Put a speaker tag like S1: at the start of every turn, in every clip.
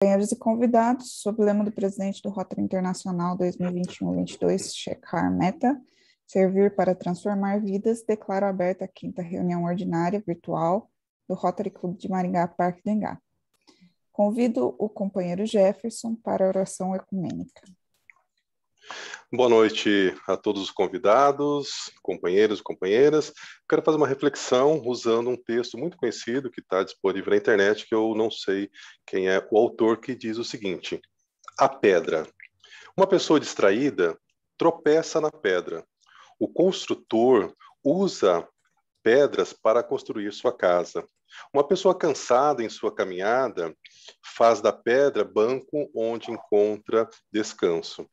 S1: Companheiros e convidados, sob o lema do presidente do Rotary Internacional 2021-22, Shekhar Mehta, servir para transformar vidas, declaro aberta a quinta reunião ordinária virtual do Rotary Clube de Maringá, Parque do Engá. Convido o companheiro Jefferson para a oração ecumênica.
S2: Boa noite a todos os convidados, companheiros e companheiras. Quero fazer uma reflexão usando um texto muito conhecido que está disponível na internet, que eu não sei quem é o autor, que diz o seguinte: a pedra. Uma pessoa distraída tropeça na pedra. O construtor usa pedras para construir sua casa. Uma pessoa cansada em sua caminhada faz da pedra banco onde encontra descanso.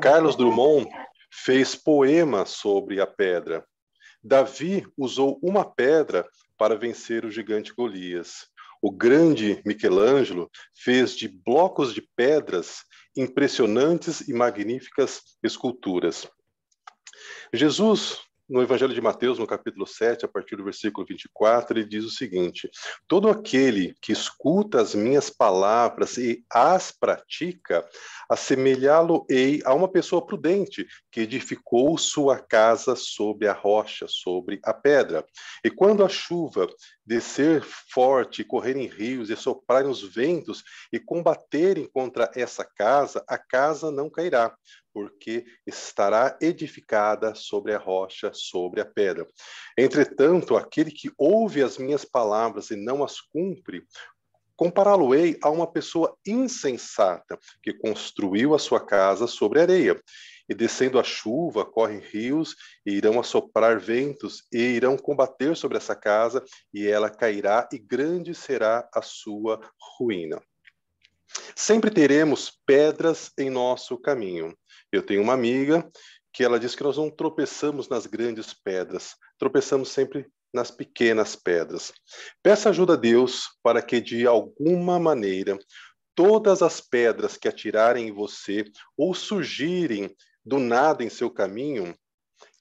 S2: Carlos Drummond fez poema sobre a pedra. Davi usou uma pedra para vencer o gigante Golias. O grande Michelangelo fez de blocos de pedras impressionantes e magníficas esculturas. Jesus, no Evangelho de Mateus, no capítulo 7, a partir do versículo 24, ele diz o seguinte: todo aquele que escuta as minhas palavras e as pratica, assemelhá-lo-ei a uma pessoa prudente que edificou sua casa sobre a rocha, sobre a pedra. E quando a chuva descer forte, correr em rios e soprar os ventos e combaterem contra essa casa, a casa não cairá, porque estará edificada sobre a rocha, sobre a pedra. Entretanto, aquele que ouve as minhas palavras e não as cumpre, compará-lo-ei a uma pessoa insensata que construiu a sua casa sobre areia. E descendo a chuva, correm rios, e irão assoprar ventos, e irão combater sobre essa casa, e ela cairá, e grande será a sua ruína. Sempre teremos pedras em nosso caminho. Eu tenho uma amiga que ela diz que nós não tropeçamos nas grandes pedras, tropeçamos sempre nas pequenas pedras. Peça ajuda a Deus para que, de alguma maneira, todas as pedras que atirarem em você ou surgirem do nada em seu caminho,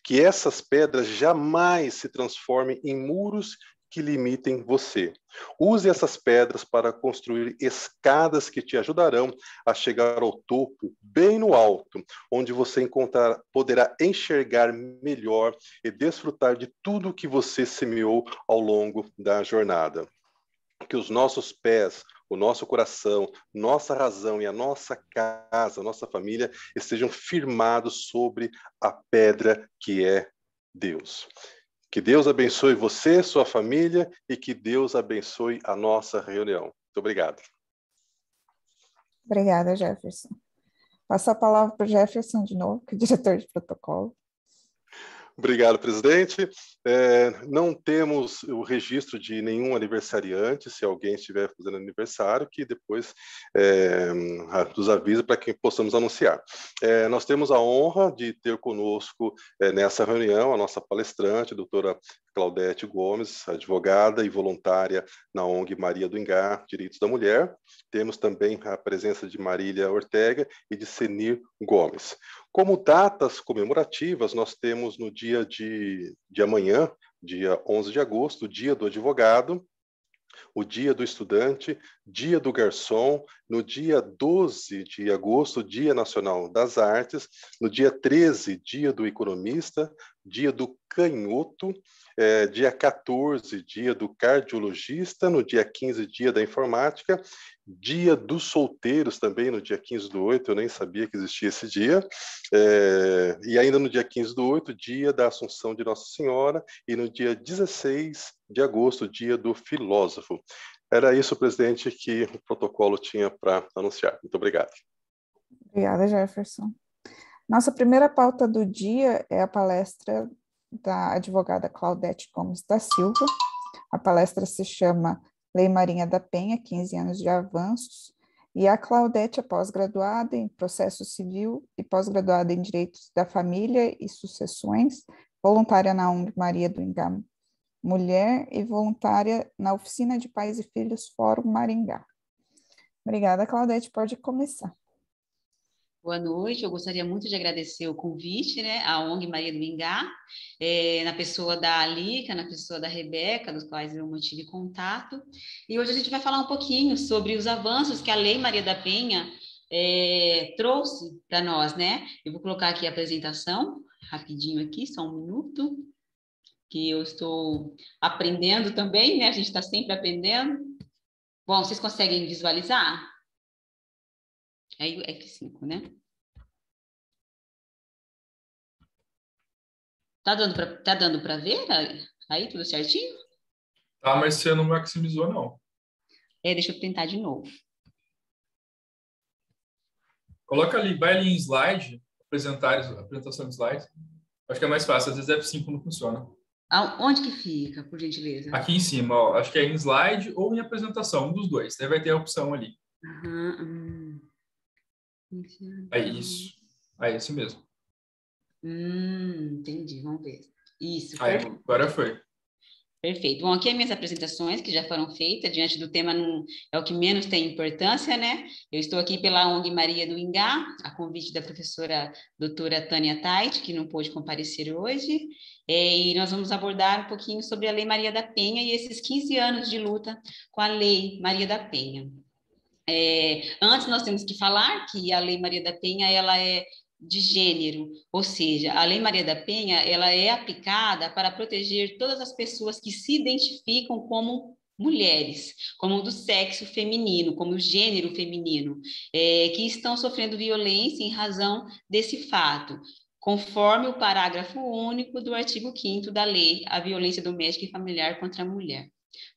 S2: que essas pedras jamais se transformem em muros que limitem você. Use essas pedras para construir escadas que te ajudarão a chegar ao topo, bem no alto, onde você poderá enxergar melhor e desfrutar de tudo que você semeou ao longo da jornada. Que os nossos pés, o nosso coração, nossa razão e a nossa casa, a nossa família estejam firmados sobre a pedra que é Deus. Que Deus abençoe você, sua família, e que Deus abençoe a nossa reunião. Muito obrigado.
S1: Obrigada, Jefferson. Passo a palavra para o Jefferson de novo, que é diretor de protocolo.
S2: Obrigado, presidente. Não temos o registro de nenhum aniversariante. Se alguém estiver fazendo aniversário, que depois nos avisa para que possamos anunciar. Nós temos a honra de ter conosco nessa reunião a nossa palestrante, a doutora Claudete Gomes, advogada e voluntária na ONG Maria do Engá, Direitos da Mulher. Temos também a presença de Marília Ortega e de Senir Gomes. Como datas comemorativas, nós temos no dia de amanhã, dia 11 de agosto, o Dia do Advogado, o Dia do Estudante, Dia do Garçom, no dia 12 de agosto, Dia Nacional das Artes, no dia 13, Dia do Economista, Dia do Canhoto, dia 14, Dia do Cardiologista, no dia 15, Dia da Informática, Dia dos Solteiros também, no dia 15/8, eu nem sabia que existia esse dia, e ainda no dia 15/8, Dia da Assunção de Nossa Senhora, e no dia 16 de agosto, Dia do Filósofo. Era isso, presidente, que o protocolo tinha para anunciar. Muito obrigado.
S1: Obrigada, Jefferson. Nossa primeira pauta do dia é a palestra da advogada Claudete Gomes da Silva. A palestra se chama Lei Marinha da Penha, 15 anos de avanços, e a Claudete é pós-graduada em processo civil e pós-graduada em direitos da família e sucessões, voluntária na ONG Maria do Engá Mulher e voluntária na Oficina de Pais e Filhos Fórum Maringá. Obrigada, Claudete, pode começar.
S3: Boa noite, eu gostaria muito de agradecer o convite, né, à ONG Maria do Ingá, na pessoa da Alica, na pessoa da Rebeca, dos quais eu mantive contato, e hoje a gente vai falar um pouquinho sobre os avanços que a Lei Maria da Penha trouxe para nós, né? Eu vou colocar aqui a apresentação, rapidinho aqui, só um minuto, que eu estou aprendendo também, né? A gente está sempre aprendendo. Bom, vocês conseguem visualizar? Aí o F5, né? Tá dando para ver aí tudo certinho?
S4: Tá, mas você não maximizou, não.
S3: Deixa eu tentar de novo.
S4: Coloca ali, vai ali em slide, apresentação de slide. Acho que é mais fácil, às vezes F5 não funciona.
S3: Onde que fica, por gentileza?
S4: Aqui em cima, ó, acho que é em slide ou em apresentação, um dos dois. Daí vai ter a opção ali. É isso. É esse mesmo.
S3: Entendi, vamos ver. Isso,
S4: Aí, agora foi.
S3: Perfeito. Bom, aqui as minhas apresentações que já foram feitas, diante do tema não, é o que menos tem importância, né? Eu estou aqui pela ONG Maria do Ingá, a convite da professora doutora Tânia Tait, que não pôde comparecer hoje, e nós vamos abordar um pouquinho sobre a Lei Maria da Penha e esses 15 anos de luta com a Lei Maria da Penha. Antes nós temos que falar que a Lei Maria da Penha, ela é de gênero, ou seja, a Lei Maria da Penha, ela é aplicada para proteger todas as pessoas que se identificam como mulheres, como do sexo feminino, como o gênero feminino, que estão sofrendo violência em razão desse fato, conforme o parágrafo único do artigo 5º da lei, a violência doméstica e familiar contra a mulher.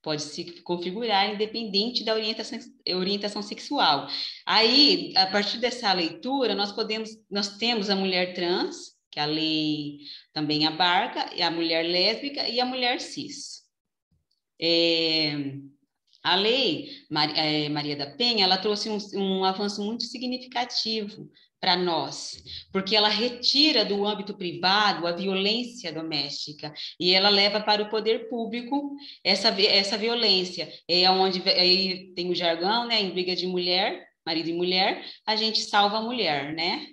S3: Pode se configurar independente da orientação sexual. Aí, a partir dessa leitura, nós temos a mulher trans, que a lei também abarca, e a mulher lésbica e a mulher cis. A lei Maria da Penha, ela trouxe um avanço muito significativo para nós, porque ela retira do âmbito privado a violência doméstica e ela leva para o poder público essa violência. Onde aí tem o jargão, né? Em briga de mulher, marido e mulher, a gente salva a mulher, né?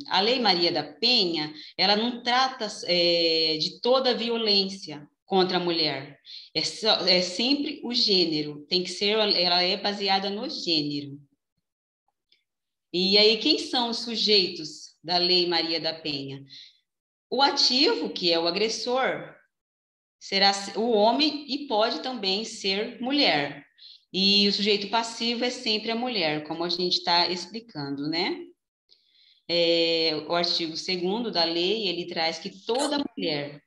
S3: A Lei Maria da Penha, ela não trata de toda a violência contra a mulher, é sempre o gênero, tem que ser, ela é baseada no gênero. E aí, quem são os sujeitos da Lei Maria da Penha? O ativo, que é o agressor, será o homem e pode também ser mulher. E o sujeito passivo é sempre a mulher, como a gente está explicando, né? O artigo 2º da lei, ele traz que toda mulher,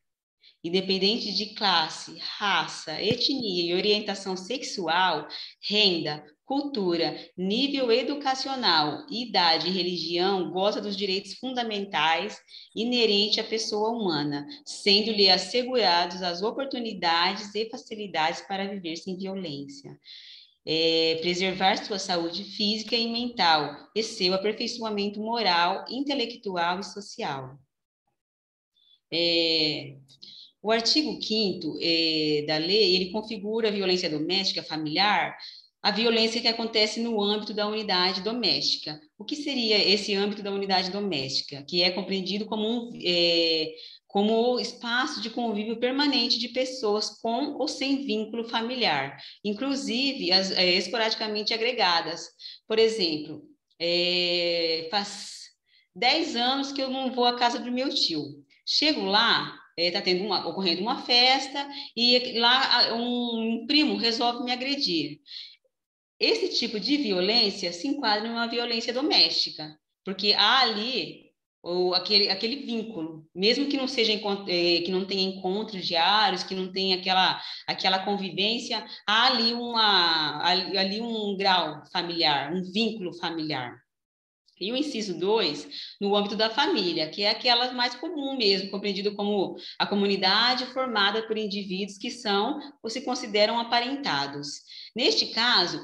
S3: independente de classe, raça, etnia e orientação sexual, renda, cultura, nível educacional, idade e religião, goza dos direitos fundamentais inerentes à pessoa humana, sendo-lhe assegurados as oportunidades e facilidades para viver sem violência. Preservar sua saúde física e mental e seu aperfeiçoamento moral, intelectual e social. O artigo 5º da lei, ele configura a violência doméstica familiar, a violência que acontece no âmbito da unidade doméstica. O que seria esse âmbito da unidade doméstica? Que é compreendido como espaço de convívio permanente de pessoas com ou sem vínculo familiar, inclusive esporadicamente agregadas. Por exemplo, faz 10 anos que eu não vou à casa do meu tio. Chego lá, está ocorrendo uma festa e lá um primo resolve me agredir. Esse tipo de violência se enquadra em uma violência doméstica, porque há ali aquele vínculo, mesmo que não seja que não tenha encontros diários, que não tenha aquela convivência, há ali um grau familiar, um vínculo familiar. E o inciso 2, no âmbito da família, que é aquela mais comum mesmo, compreendido como a comunidade formada por indivíduos que são ou se consideram aparentados. Neste caso,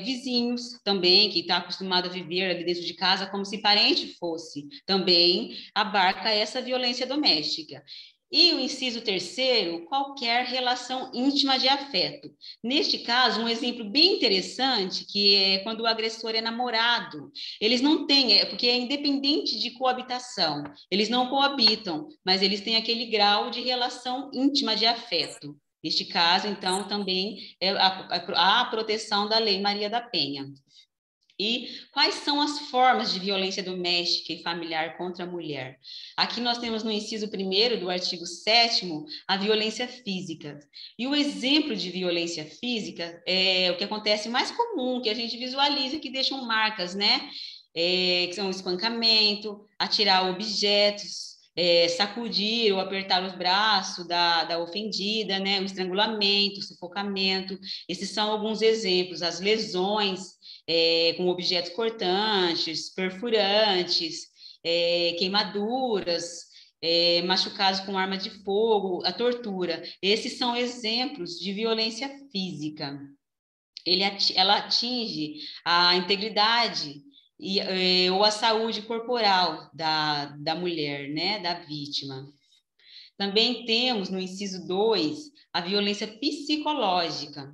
S3: vizinhos também, que está acostumado a viver ali dentro de casa como se parente fosse, também abarca essa violência doméstica. E o inciso terceiro, qualquer relação íntima de afeto. Neste caso, um exemplo bem interessante, que é quando o agressor é namorado. Eles não têm, porque é independente de coabitação, eles não coabitam, mas eles têm aquele grau de relação íntima de afeto. Neste caso, então, também é a proteção da Lei Maria da Penha. E quais são as formas de violência doméstica e familiar contra a mulher? Aqui nós temos no inciso 1º do artigo 7º a violência física. E o exemplo de violência física é o que acontece mais comum, que a gente visualiza, que deixam marcas, né? Que são o espancamento, atirar objetos, sacudir ou apertar os braços da ofendida, né? O estrangulamento, o sufocamento. Esses são alguns exemplos. As lesões, com objetos cortantes, perfurantes, queimaduras, machucados com arma de fogo, a tortura. Esses são exemplos de violência física. Ela atinge a integridade ou a saúde corporal da mulher, né, da vítima. Também temos, no inciso 2, a violência psicológica.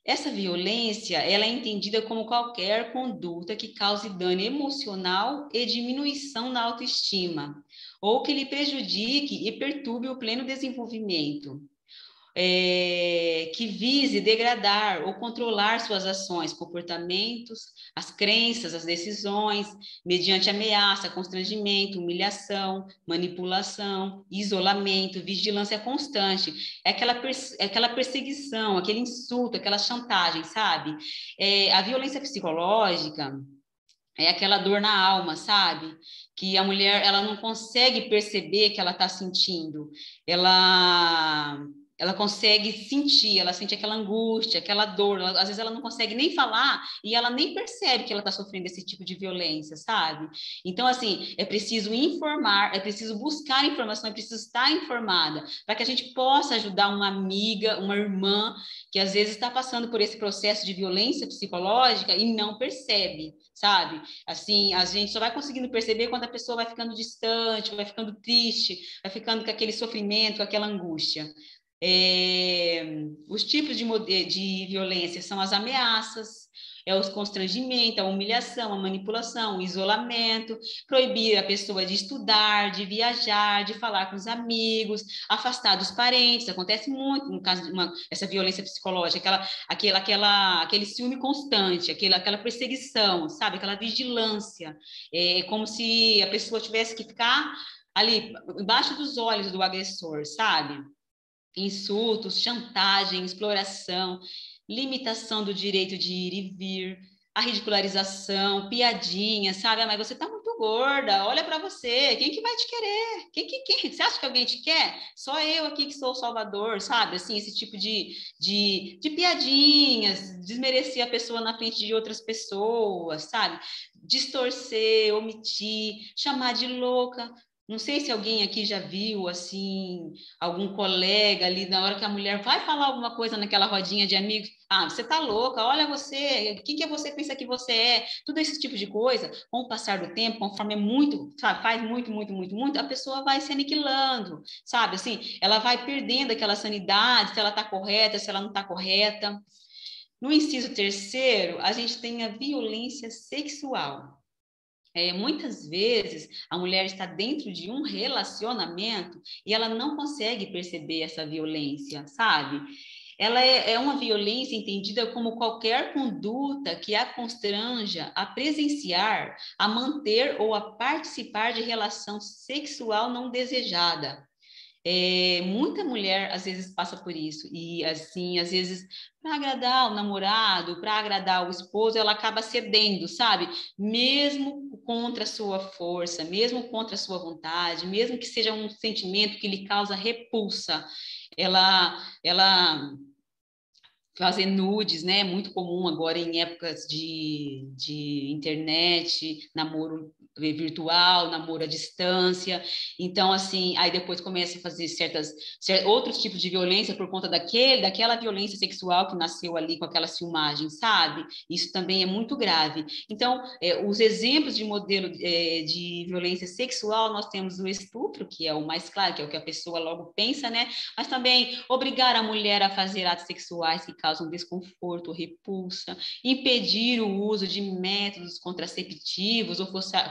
S3: Essa violência, ela é entendida como qualquer conduta que cause dano emocional e diminuição na autoestima, ou que lhe prejudique e perturbe o pleno desenvolvimento. Que vise degradar ou controlar suas ações, comportamentos, as crenças, as decisões, mediante ameaça, constrangimento, humilhação, manipulação, isolamento, vigilância constante. É aquela perseguição, aquele insulto, aquela chantagem, sabe? A violência psicológica é aquela dor na alma, sabe? Que a mulher, ela não consegue perceber que ela está sentindo. Ela consegue sentir, ela sente aquela angústia, aquela dor. Às vezes ela não consegue nem falar e ela nem percebe que ela está sofrendo esse tipo de violência, sabe? Então, assim, é preciso informar, é preciso buscar informação, é preciso estar informada para que a gente possa ajudar uma amiga, uma irmã que às vezes está passando por esse processo de violência psicológica e não percebe, sabe? Assim, a gente só vai conseguindo perceber quando a pessoa vai ficando distante, vai ficando triste, vai ficando com aquele sofrimento, com aquela angústia. Os tipos de violência são as ameaças, os constrangimentos, a humilhação, a manipulação, o isolamento, proibir a pessoa de estudar, de viajar, de falar com os amigos, afastar dos parentes. Acontece muito no caso de essa violência psicológica, aquele ciúme constante, aquela perseguição, sabe? Aquela vigilância, como se a pessoa tivesse que ficar ali embaixo dos olhos do agressor, sabe? Insultos, chantagem, exploração, limitação do direito de ir e vir, a ridicularização, piadinha, sabe? Mas você tá muito gorda, olha para você, quem que vai te querer? Quem? Você acha que alguém te quer? Só eu aqui que sou o salvador, sabe? Assim, esse tipo de piadinhas, desmerecer a pessoa na frente de outras pessoas, sabe? Distorcer, omitir, chamar de louca. Não sei se alguém aqui já viu, assim, algum colega ali, na hora que a mulher vai falar alguma coisa naquela rodinha de amigos, você tá louca, olha você, quem que você pensa que você é? Tudo esse tipo de coisa, com o passar do tempo, conforme é muito, sabe, faz muito, muito, muito, muito, a pessoa vai se aniquilando, sabe, assim, ela vai perdendo aquela sanidade, se ela tá correta, se ela não tá correta. No inciso terceiro, a gente tem a violência sexual. Muitas vezes a mulher está dentro de um relacionamento e ela não consegue perceber essa violência, sabe? Ela é uma violência entendida como qualquer conduta que a constranja a presenciar, a manter ou a participar de relação sexual não desejada. Muita mulher às vezes passa por isso e assim, às vezes para agradar o namorado, para agradar o esposo, ela acaba cedendo, sabe? Mesmo contra a sua força, mesmo contra a sua vontade, mesmo que seja um sentimento que lhe causa repulsa, ela fazer nudes, né? Muito comum agora em épocas de internet, namoro virtual, namoro à distância. Então, assim, aí depois começa a fazer outros tipos de violência por conta daquela violência sexual que nasceu ali com aquela filmagem, sabe? Isso também é muito grave. Então, os exemplos de modelo de violência sexual, nós temos o estupro, que é o mais claro, que é o que a pessoa logo pensa, né? Mas também obrigar a mulher a fazer atos sexuais que causam desconforto, repulsa, impedir o uso de métodos contraceptivos ou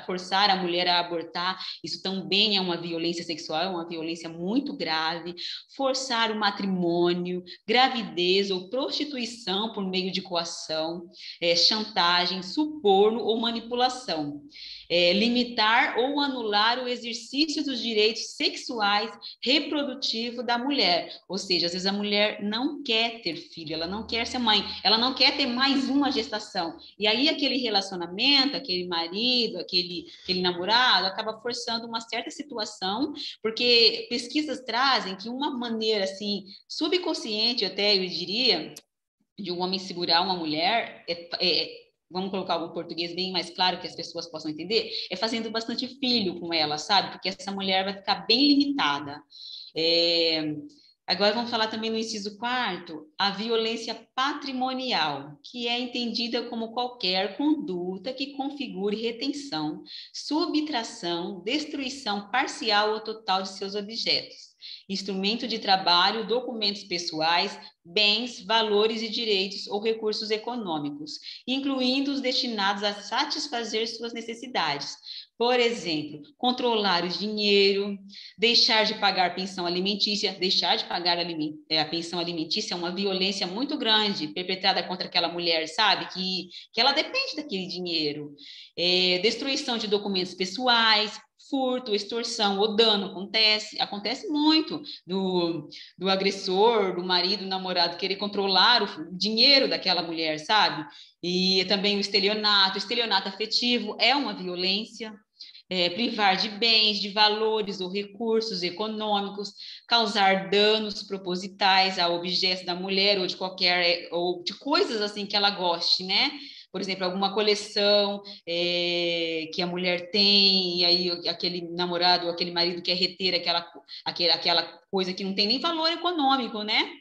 S3: forçar a mulher a abortar, isso também é uma violência sexual, é uma violência muito grave. Forçar o matrimônio, gravidez ou prostituição por meio de coação, chantagem, suborno ou manipulação. Limitar ou anular o exercício dos direitos sexuais reprodutivos da mulher, ou seja, às vezes a mulher não quer ter filho, ela não quer ser mãe, ela não quer ter mais uma gestação, e aí aquele relacionamento, aquele marido, aquele namorado, acaba forçando uma certa situação, porque pesquisas trazem que uma maneira, assim, subconsciente até, eu diria, de um homem segurar uma mulher vamos colocar o português bem mais claro que as pessoas possam entender, é fazendo bastante filho com ela, sabe? Porque essa mulher vai ficar bem limitada. Agora vamos falar também no inciso 4º, a violência patrimonial, que é entendida como qualquer conduta que configure retenção, subtração, destruição parcial ou total de seus objetos, instrumento de trabalho, documentos pessoais, bens, valores e direitos ou recursos econômicos, incluindo os destinados a satisfazer suas necessidades. Por exemplo, controlar o dinheiro, deixar de pagar pensão alimentícia. Deixar de pagar a pensão alimentícia é uma violência muito grande perpetrada contra aquela mulher, sabe? Que ela depende daquele dinheiro. Destruição de documentos pessoais, furto, extorsão ou dano, acontece muito do agressor, do marido, do namorado querer controlar o dinheiro daquela mulher, sabe? E também o estelionato afetivo é uma violência. Privar de bens, de valores ou recursos econômicos, causar danos propositais a objetos da mulher ou de coisas assim que ela goste, né? Por exemplo, alguma coleção que a mulher tem, e aí aquele namorado ou aquele marido quer reter aquela coisa que não tem nem valor econômico, né?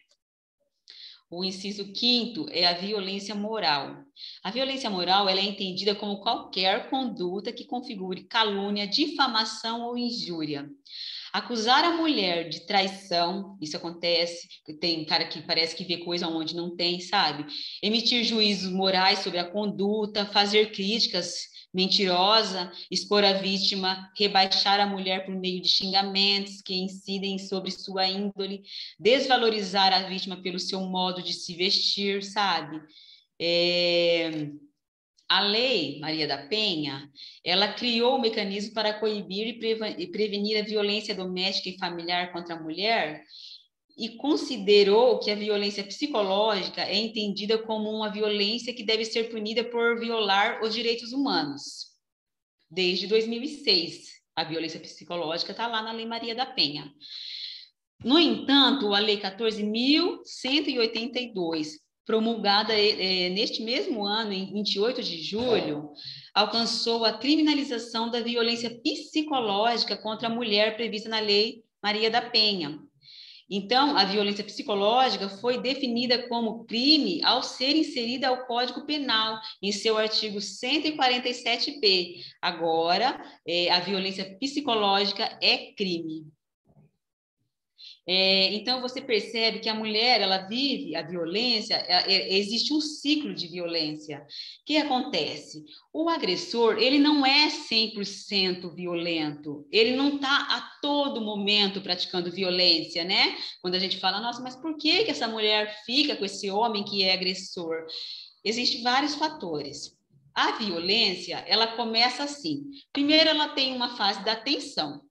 S3: O inciso 5º é a violência moral. A violência moral ela é entendida como qualquer conduta que configure calúnia, difamação ou injúria. Acusar a mulher de traição, isso acontece, tem cara que parece que vê coisa onde não tem, sabe? Emitir juízos morais sobre a conduta, fazer críticas mentirosa, expor a vítima, rebaixar a mulher por meio de xingamentos que incidem sobre sua índole, desvalorizar a vítima pelo seu modo de se vestir, sabe? A Lei Maria da Penha, ela criou um mecanismo para coibir e prevenir a violência doméstica e familiar contra a mulher e considerou que a violência psicológica é entendida como uma violência que deve ser punida por violar os direitos humanos. Desde 2006, a violência psicológica está lá na Lei Maria da Penha. No entanto, a Lei 14.182, promulgada neste mesmo ano, em 28 de julho, alcançou a criminalização da violência psicológica contra a mulher prevista na Lei Maria da Penha. Então, a violência psicológica foi definida como crime ao ser inserida ao Código Penal, em seu artigo 147b. Agora, a violência psicológica é crime. Então, você percebe que a mulher, ela vive a violência, existe um ciclo de violência. O que acontece? O agressor, ele não é 100% violento, ele não está a todo momento praticando violência, né? Quando a gente fala, nossa, mas por que essa mulher fica com esse homem que é agressor? Existem vários fatores. A violência, ela começa assim. Primeiro, ela tem uma fase da tensão.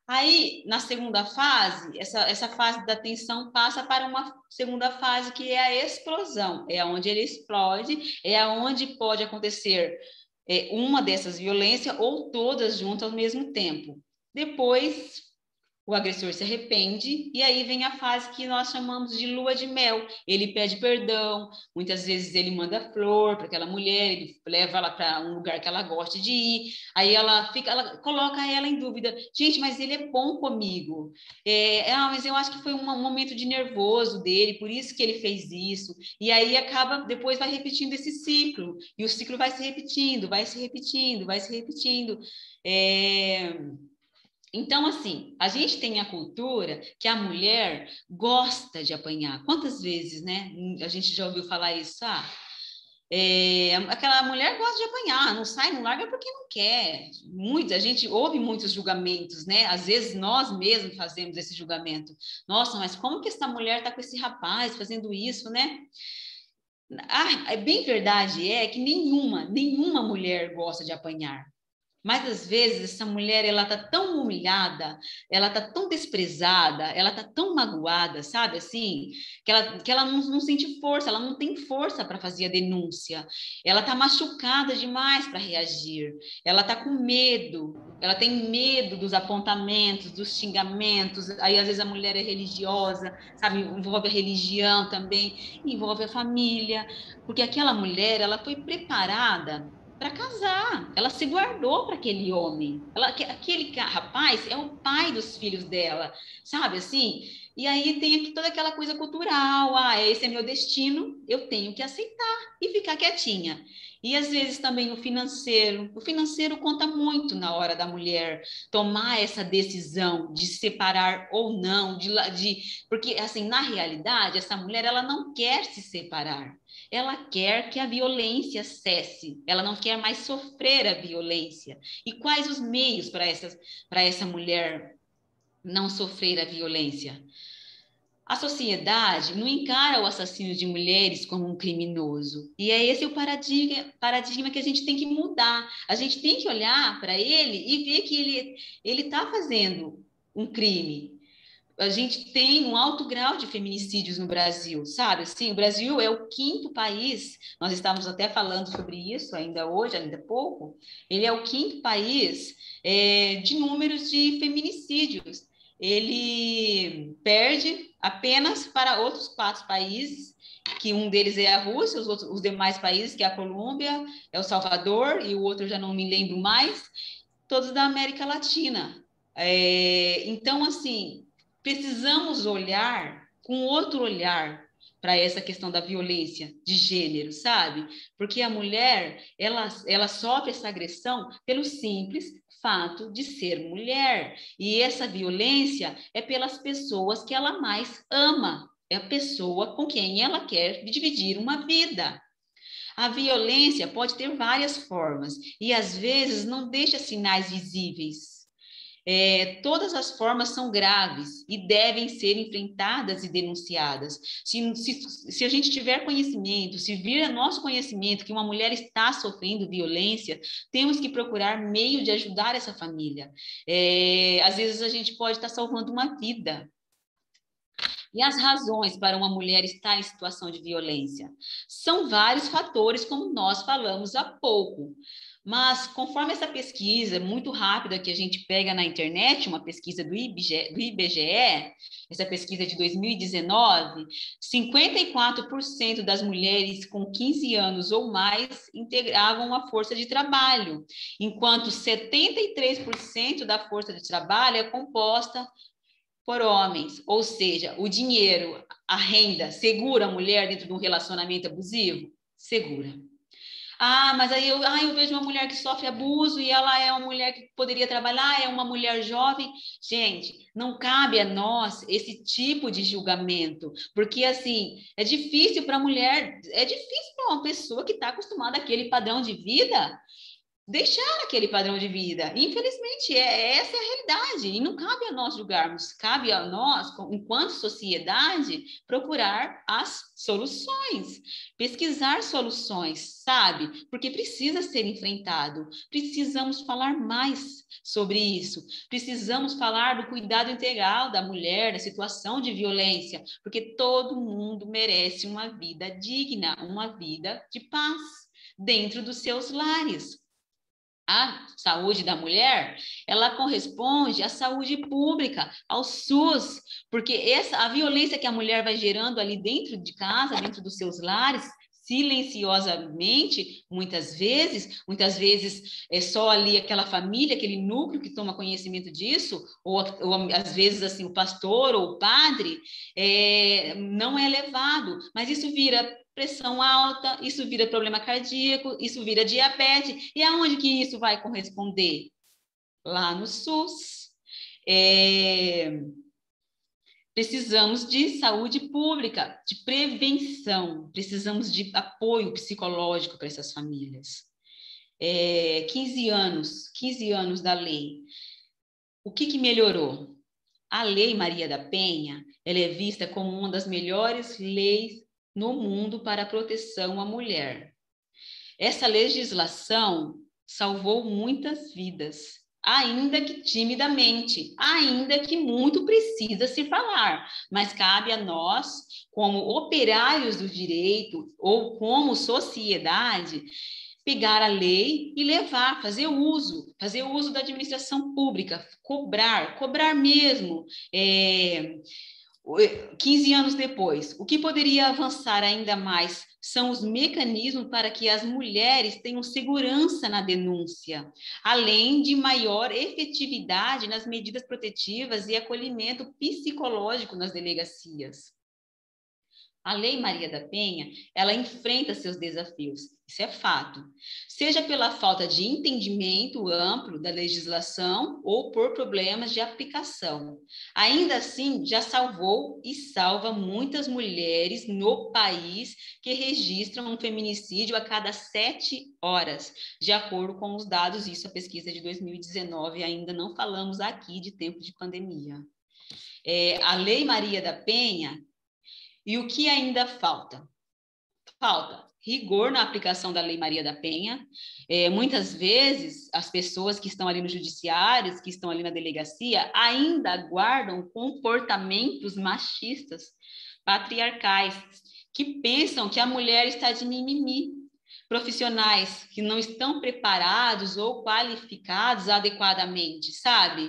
S3: Aí, na segunda fase, essa fase da tensão passa para uma segunda fase, que é a explosão. É onde ele explode, é onde pode acontecer uma dessas violências ou todas juntas ao mesmo tempo. Depois, o agressor se arrepende, e aí vem a fase que nós chamamos de lua de mel. Ele pede perdão, muitas vezes ele manda flor para aquela mulher, ele leva ela para um lugar que ela gosta de ir, aí ela coloca ela em dúvida. Gente, mas ele é bom comigo. Mas eu acho que foi um momento de nervoso dele, por isso que ele fez isso. E aí acaba, depois vai repetindo esse ciclo, e o ciclo vai se repetindo, vai se repetindo, vai se repetindo. Então, assim, a gente tem a cultura que a mulher gosta de apanhar. Quantas vezes, né? A gente já ouviu falar isso? Aquela mulher gosta de apanhar, não sai, não larga porque não quer. A gente ouve muitos julgamentos, né? Às vezes nós mesmos fazemos esse julgamento. Nossa, mas como que essa mulher está com esse rapaz fazendo isso, né? É bem verdade, que nenhuma mulher gosta de apanhar. Mas às vezes essa mulher, ela tá tão humilhada, ela tá tão desprezada, ela tá tão magoada, sabe assim, que ela não sente força, ela não tem força para fazer a denúncia. Ela tá machucada demais para reagir. Ela tá com medo, ela tem medo dos apontamentos, dos xingamentos. Aí às vezes a mulher é religiosa, sabe, envolve a religião também, envolve a família, porque aquela mulher, ela foi preparada para casar, ela se guardou para aquele homem. Aquele rapaz é o pai dos filhos dela, sabe assim? E aí tem aqui toda aquela coisa cultural, esse é meu destino, eu tenho que aceitar e ficar quietinha. E às vezes também o financeiro conta muito na hora da mulher tomar essa decisão de separar ou não, porque assim, na realidade, essa mulher ela não quer se separar. Ela quer que a violência cesse, ela não quer mais sofrer a violência. E quais os meios para essa mulher não sofrer a violência? A sociedade não encara o assassino de mulheres como um criminoso. E é esse o paradigma que a gente tem que mudar. A gente tem que olhar para ele e ver que ele está fazendo um crime. A gente tem um alto grau de feminicídios no Brasil, sabe? Assim, o Brasil é o 5º país, nós estávamos até falando sobre isso ainda hoje, ainda há pouco, ele é o 5º país de números de feminicídios. Ele perde apenas para outros 4 países, que um deles é a Rússia, os demais países, que é a Colômbia, é o Salvador, e o outro eu já não me lembro mais, todos da América Latina. Então, assim, precisamos olhar com outro olhar para essa questão da violência de gênero, sabe? Porque a mulher, ela sofre essa agressão pelo simples fato de ser mulher. E essa violência é pelas pessoas que ela mais ama, é a pessoa com quem ela quer dividir uma vida. A violência pode ter várias formas e, às vezes, não deixa sinais visíveis. Todas as formas são graves e devem ser enfrentadas e denunciadas. Se a gente tiver conhecimento, se vir a nosso conhecimento que uma mulher está sofrendo violência, temos que procurar meio de ajudar essa família. Às vezes a gente pode estar salvando uma vida. E as razões para uma mulher estar em situação de violência? São vários fatores, como nós falamos há pouco. Mas, conforme essa pesquisa muito rápida que a gente pega na internet, uma pesquisa do IBGE, essa pesquisa de 2019, 54% das mulheres com 15 anos ou mais integravam a força de trabalho, enquanto 73% da força de trabalho é composta por homens, ou seja, o dinheiro, a renda, segura a mulher dentro de um relacionamento abusivo? Segura. Mas aí eu vejo uma mulher que sofre abuso e ela é uma mulher que poderia trabalhar, é uma mulher jovem. Gente, não cabe a nós esse tipo de julgamento, porque assim, é difícil para a mulher, é difícil para uma pessoa que está acostumada àquele padrão de vida, deixar aquele padrão de vida. Infelizmente, essa é a realidade. E não cabe a nós julgarmos, cabe a nós, enquanto sociedade, procurar as soluções, pesquisar soluções, sabe? Porque precisa ser enfrentado. Precisamos falar mais sobre isso. Precisamos falar do cuidado integral da mulher, da situação de violência, porque todo mundo merece uma vida digna, uma vida de paz dentro dos seus lares. A saúde da mulher, ela corresponde à saúde pública, ao SUS, porque a violência que a mulher vai gerando ali dentro de casa, dentro dos seus lares, silenciosamente, muitas vezes é só ali aquela família, aquele núcleo que toma conhecimento disso, ou às vezes assim o pastor ou o padre, não é levado, mas isso vira pressão alta, isso vira problema cardíaco, isso vira diabetes, e aonde que isso vai corresponder? Lá no SUS. Precisamos de saúde pública, de prevenção, precisamos de apoio psicológico para essas famílias. 15 anos da lei. O que melhorou? A Lei Maria da Penha, ela é vista como uma das melhores leis no mundo para a proteção à mulher. Essa legislação salvou muitas vidas, ainda que timidamente, ainda que muito precisa se falar, mas cabe a nós, como operários do direito ou como sociedade, pegar a lei e levar, fazer uso da administração pública, cobrar mesmo. 15 anos depois, o que poderia avançar ainda mais são os mecanismos para que as mulheres tenham segurança na denúncia, além de maior efetividade nas medidas protetivas e acolhimento psicológico nas delegacias. A Lei Maria da Penha, ela enfrenta seus desafios, isso é fato, seja pela falta de entendimento amplo da legislação ou por problemas de aplicação. Ainda assim, já salvou e salva muitas mulheres no país que registram um feminicídio a cada 7 horas, de acordo com os dados, isso a pesquisa de 2019, ainda não falamos aqui de tempo de pandemia. A Lei Maria da Penha. E o que ainda falta? Falta rigor na aplicação da Lei Maria da Penha. Muitas vezes, as pessoas que estão ali no judiciário, que estão ali na delegacia, ainda guardam comportamentos machistas, patriarcais, que pensam que a mulher está de mimimi. Profissionais que não estão preparados ou qualificados adequadamente, sabe?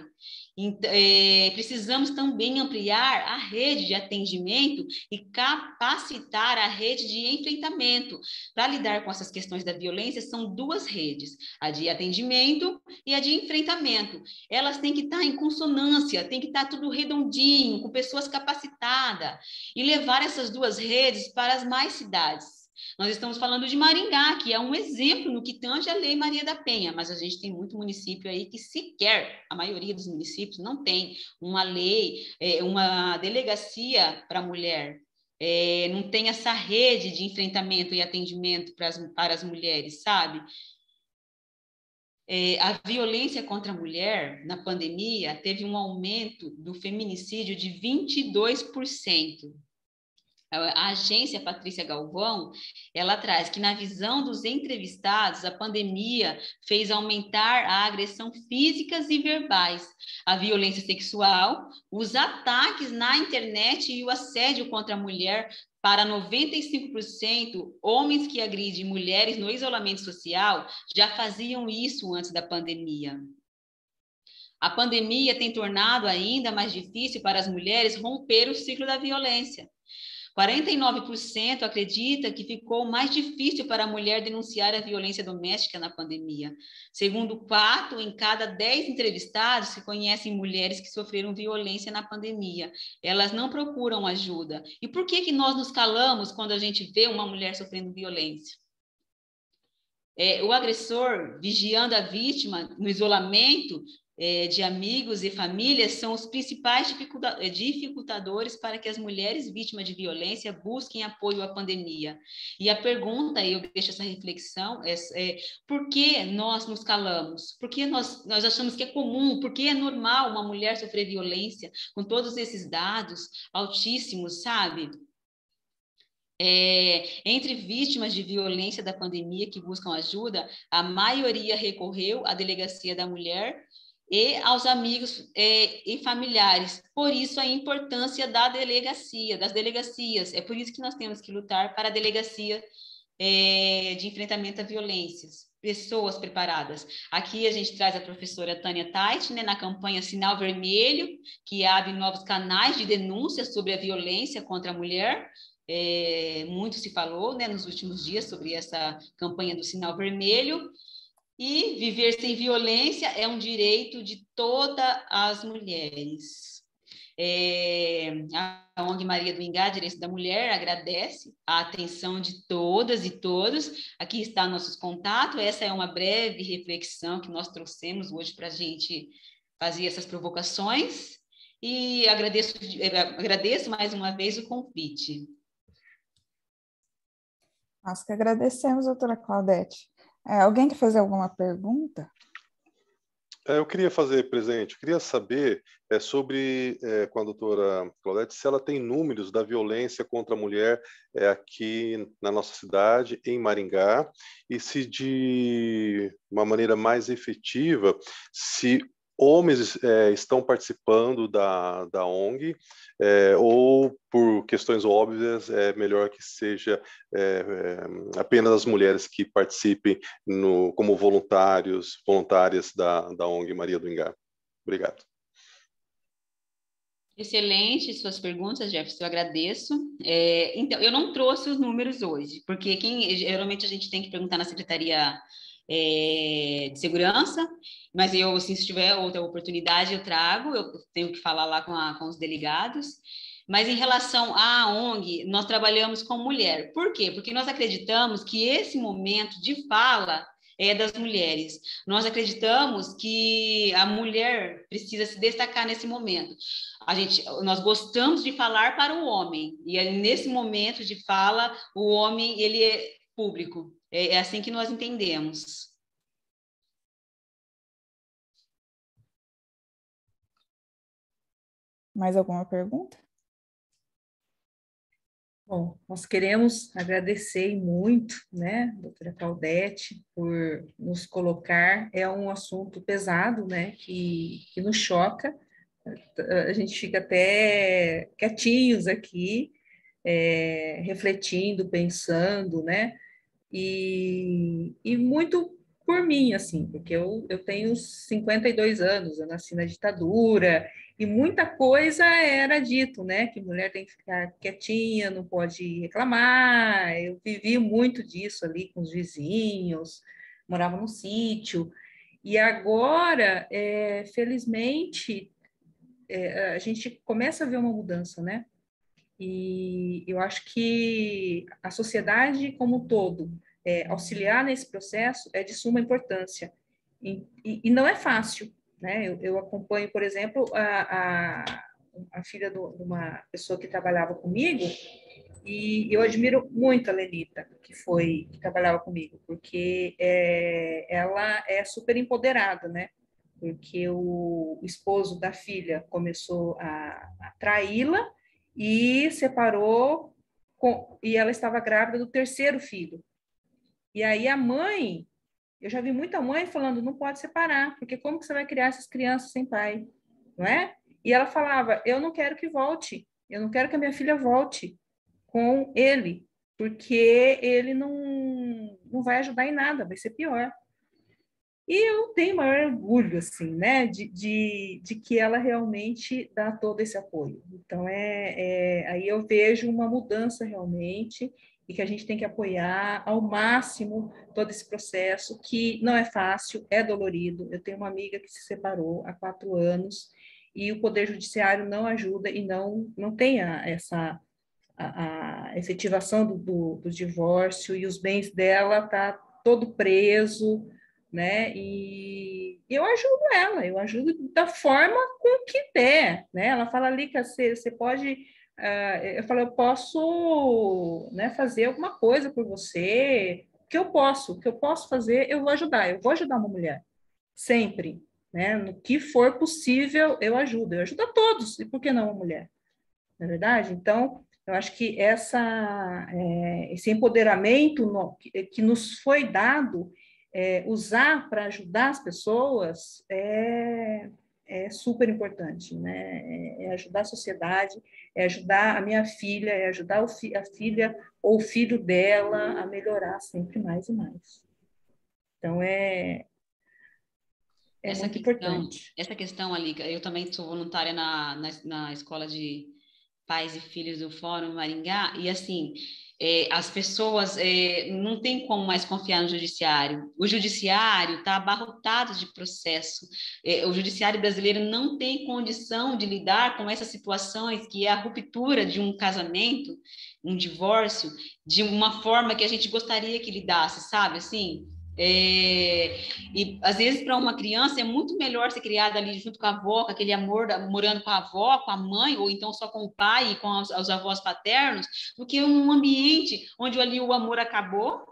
S3: Precisamos também ampliar a rede de atendimento e capacitar a rede de enfrentamento. Para lidar com essas questões da violência, são 2 redes, a de atendimento e a de enfrentamento. Elas têm que estar em consonância, tem que estar tudo redondinho, com pessoas capacitadas, e levar essas 2 redes para as mais cidades. Nós estamos falando de Maringá, que é um exemplo no que tange a Lei Maria da Penha, mas a gente tem muito município aí que sequer, a maioria dos municípios não tem uma lei, uma delegacia para a mulher, não tem essa rede de enfrentamento e atendimento para as mulheres, sabe? A violência contra a mulher, na pandemia, teve um aumento do feminicídio de 22%. A agência Patrícia Galvão, ela traz que na visão dos entrevistados, a pandemia fez aumentar a agressão físicas e verbais, a violência sexual, os ataques na internet e o assédio contra a mulher. Para 95%, homens que agridem mulheres no isolamento social já faziam isso antes da pandemia. A pandemia tem tornado ainda mais difícil para as mulheres romper o ciclo da violência. 49% acredita que ficou mais difícil para a mulher denunciar a violência doméstica na pandemia. Segundo 4 em cada 10 entrevistados se conhecem mulheres que sofreram violência na pandemia. Elas não procuram ajuda. E por que nós nos calamos quando a gente vê uma mulher sofrendo violência? O agressor vigiando a vítima no isolamento de amigos e famílias são os principais dificultadores para que as mulheres vítimas de violência busquem apoio à pandemia. E a pergunta, eu deixo essa reflexão, por que nós nos calamos? Por que nós achamos que é comum? Por que é normal uma mulher sofrer violência com todos esses dados altíssimos, sabe? Entre vítimas de violência da pandemia que buscam ajuda, a maioria recorreu à delegacia da mulher e aos amigos e familiares. Por isso a importância das delegacias. É por isso que nós temos que lutar para a delegacia de enfrentamento a violências, pessoas preparadas. Aqui a gente traz a professora Tânia Tait, né, na campanha Sinal Vermelho, que abre novos canais de denúncia sobre a violência contra a mulher. Muito se falou, né, nos últimos dias sobre essa campanha do Sinal Vermelho. E viver sem violência é um direito de todas as mulheres. A ONG Maria do Ingá, Direitos da Mulher, agradece a atenção de todas e todos. Aqui está nossos contatos. Essa é uma breve reflexão que nós trouxemos hoje para a gente fazer essas provocações. E agradeço mais uma vez o convite.
S1: Nós que agradecemos, doutora Claudete. Alguém quer fazer alguma pergunta?
S2: Eu queria fazer presente, queria saber sobre, com a doutora Claudete, se ela tem números da violência contra a mulher aqui na nossa cidade, em Maringá, e se de uma maneira mais efetiva, se homens estão participando da ONG, ou por questões óbvias, é melhor que seja apenas as mulheres que participem como voluntárias da ONG Maria do Ingá. Obrigado.
S3: Excelente suas perguntas, Jefferson, eu agradeço. Então, eu não trouxe os números hoje, porque geralmente a gente tem que perguntar na Secretaria de Segurança, mas se tiver outra oportunidade, eu trago, eu tenho que falar lá com os delegados. Mas em relação à ONG, nós trabalhamos com mulher. Por quê? Porque nós acreditamos que esse momento de fala é das mulheres. Nós acreditamos que a mulher precisa se destacar nesse momento. Nós gostamos de falar para o homem, e nesse momento de fala, o homem ele é público. É assim que nós entendemos.
S1: Mais alguma pergunta?
S5: Bom, nós queremos agradecer muito, né, doutora Claudete, por nos colocar. É um assunto pesado, né, que nos choca. A gente fica até quietinhos aqui, refletindo, pensando, né, e muito por mim, assim, porque eu tenho 52 anos, eu nasci na ditadura, e muita coisa era dito, né, que mulher tem que ficar quietinha, não pode reclamar. Eu vivi muito disso ali com os vizinhos, morava no sítio, e agora, felizmente, a gente começa a ver uma mudança, né? E eu acho que a sociedade como um todo, auxiliar nesse processo é de suma importância. E não é fácil, né? Eu acompanho, por exemplo, a filha de uma pessoa que trabalhava comigo, e eu admiro muito a Lenita, que trabalhava comigo, porque ela é super empoderada, né? Porque o esposo da filha começou a traí-la e separou, e ela estava grávida do terceiro filho. E aí a mãe, eu já vi muita mãe falando, não pode separar, porque como que você vai criar essas crianças sem pai, não é? E ela falava, eu não quero que volte, eu não quero que a minha filha volte com ele, porque ele não vai ajudar em nada, vai ser pior. E eu tenho maior orgulho, assim, né, de que ela realmente dá todo esse apoio. Então, aí eu vejo uma mudança realmente, e que a gente tem que apoiar ao máximo todo esse processo, que não é fácil, é dolorido. Eu tenho uma amiga que se separou há 4 anos, e o Poder Judiciário não ajuda e não tem a efetivação do divórcio, e os bens dela tá todo preso, né? E eu ajudo da forma com que der, né? Ela fala ali que você pode, eu falo, eu posso, né, fazer alguma coisa por você, o que eu posso fazer, eu vou ajudar uma mulher, sempre, né? No que for possível, eu ajudo a todos, e por que não uma mulher? Não é verdade? Então, eu acho que esse empoderamento que nos foi dado, usar para ajudar as pessoas, é é super importante, né? É ajudar a sociedade, é ajudar a minha filha, é ajudar a filha ou o filho dela a melhorar sempre mais e mais. Então, é muito importante.
S3: Essa questão ali, eu também sou voluntária na escola de pais e filhos do Fórum Maringá, e assim, as pessoas não têm como mais confiar no judiciário. O judiciário está abarrotado de processo. O judiciário brasileiro não tem condição de lidar com essas situações, que é a ruptura de um casamento, um divórcio, de uma forma que a gente gostaria que lidasse, sabe? Assim, e às vezes para uma criança é muito melhor ser criada ali junto com a avó, com aquele amor, morando com a avó, com a mãe, ou então só com o pai e com os avós paternos, do que um ambiente onde ali o amor acabou,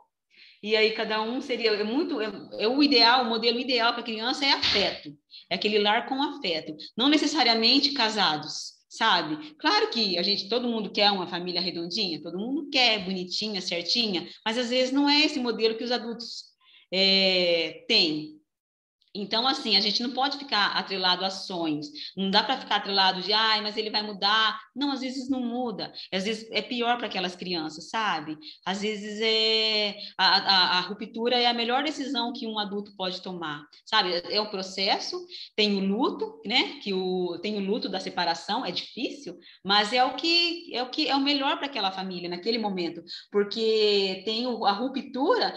S3: e aí cada um seria o ideal, o modelo ideal para a criança é afeto, é aquele lar com afeto, não necessariamente casados, sabe? Claro que todo mundo quer uma família redondinha, todo mundo quer bonitinha, certinha, mas às vezes não é esse modelo que os adultos têm. Então, assim, a gente não pode ficar atrelado a sonhos. Não dá para ficar atrelado de, mas ele vai mudar. Não, às vezes não muda. Às vezes é pior para aquelas crianças, sabe? Às vezes a ruptura é a melhor decisão que um adulto pode tomar, sabe? É um processo, tem o luto, né? Tem o luto da separação, é difícil, mas é o melhor para aquela família naquele momento, porque tem a ruptura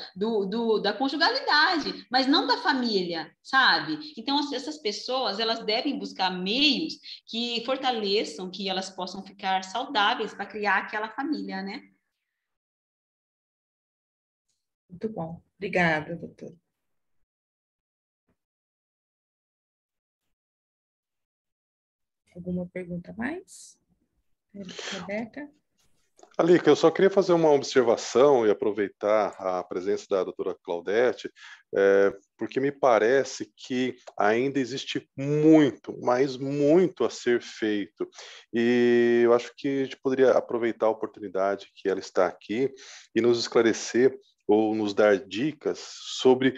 S3: da conjugalidade, mas não da família, sabe? Então, essas pessoas, elas devem buscar meios que fortaleçam, que elas possam ficar saudáveis para criar aquela família, né?
S5: Muito bom. Obrigada, doutora. Alguma pergunta mais? Rebeca?
S2: Alica, eu só queria fazer uma observação e aproveitar a presença da doutora Claudete, porque me parece que ainda existe muito, mas muito a ser feito. E eu acho que a gente poderia aproveitar a oportunidade que ela está aqui e nos esclarecer ou nos dar dicas sobre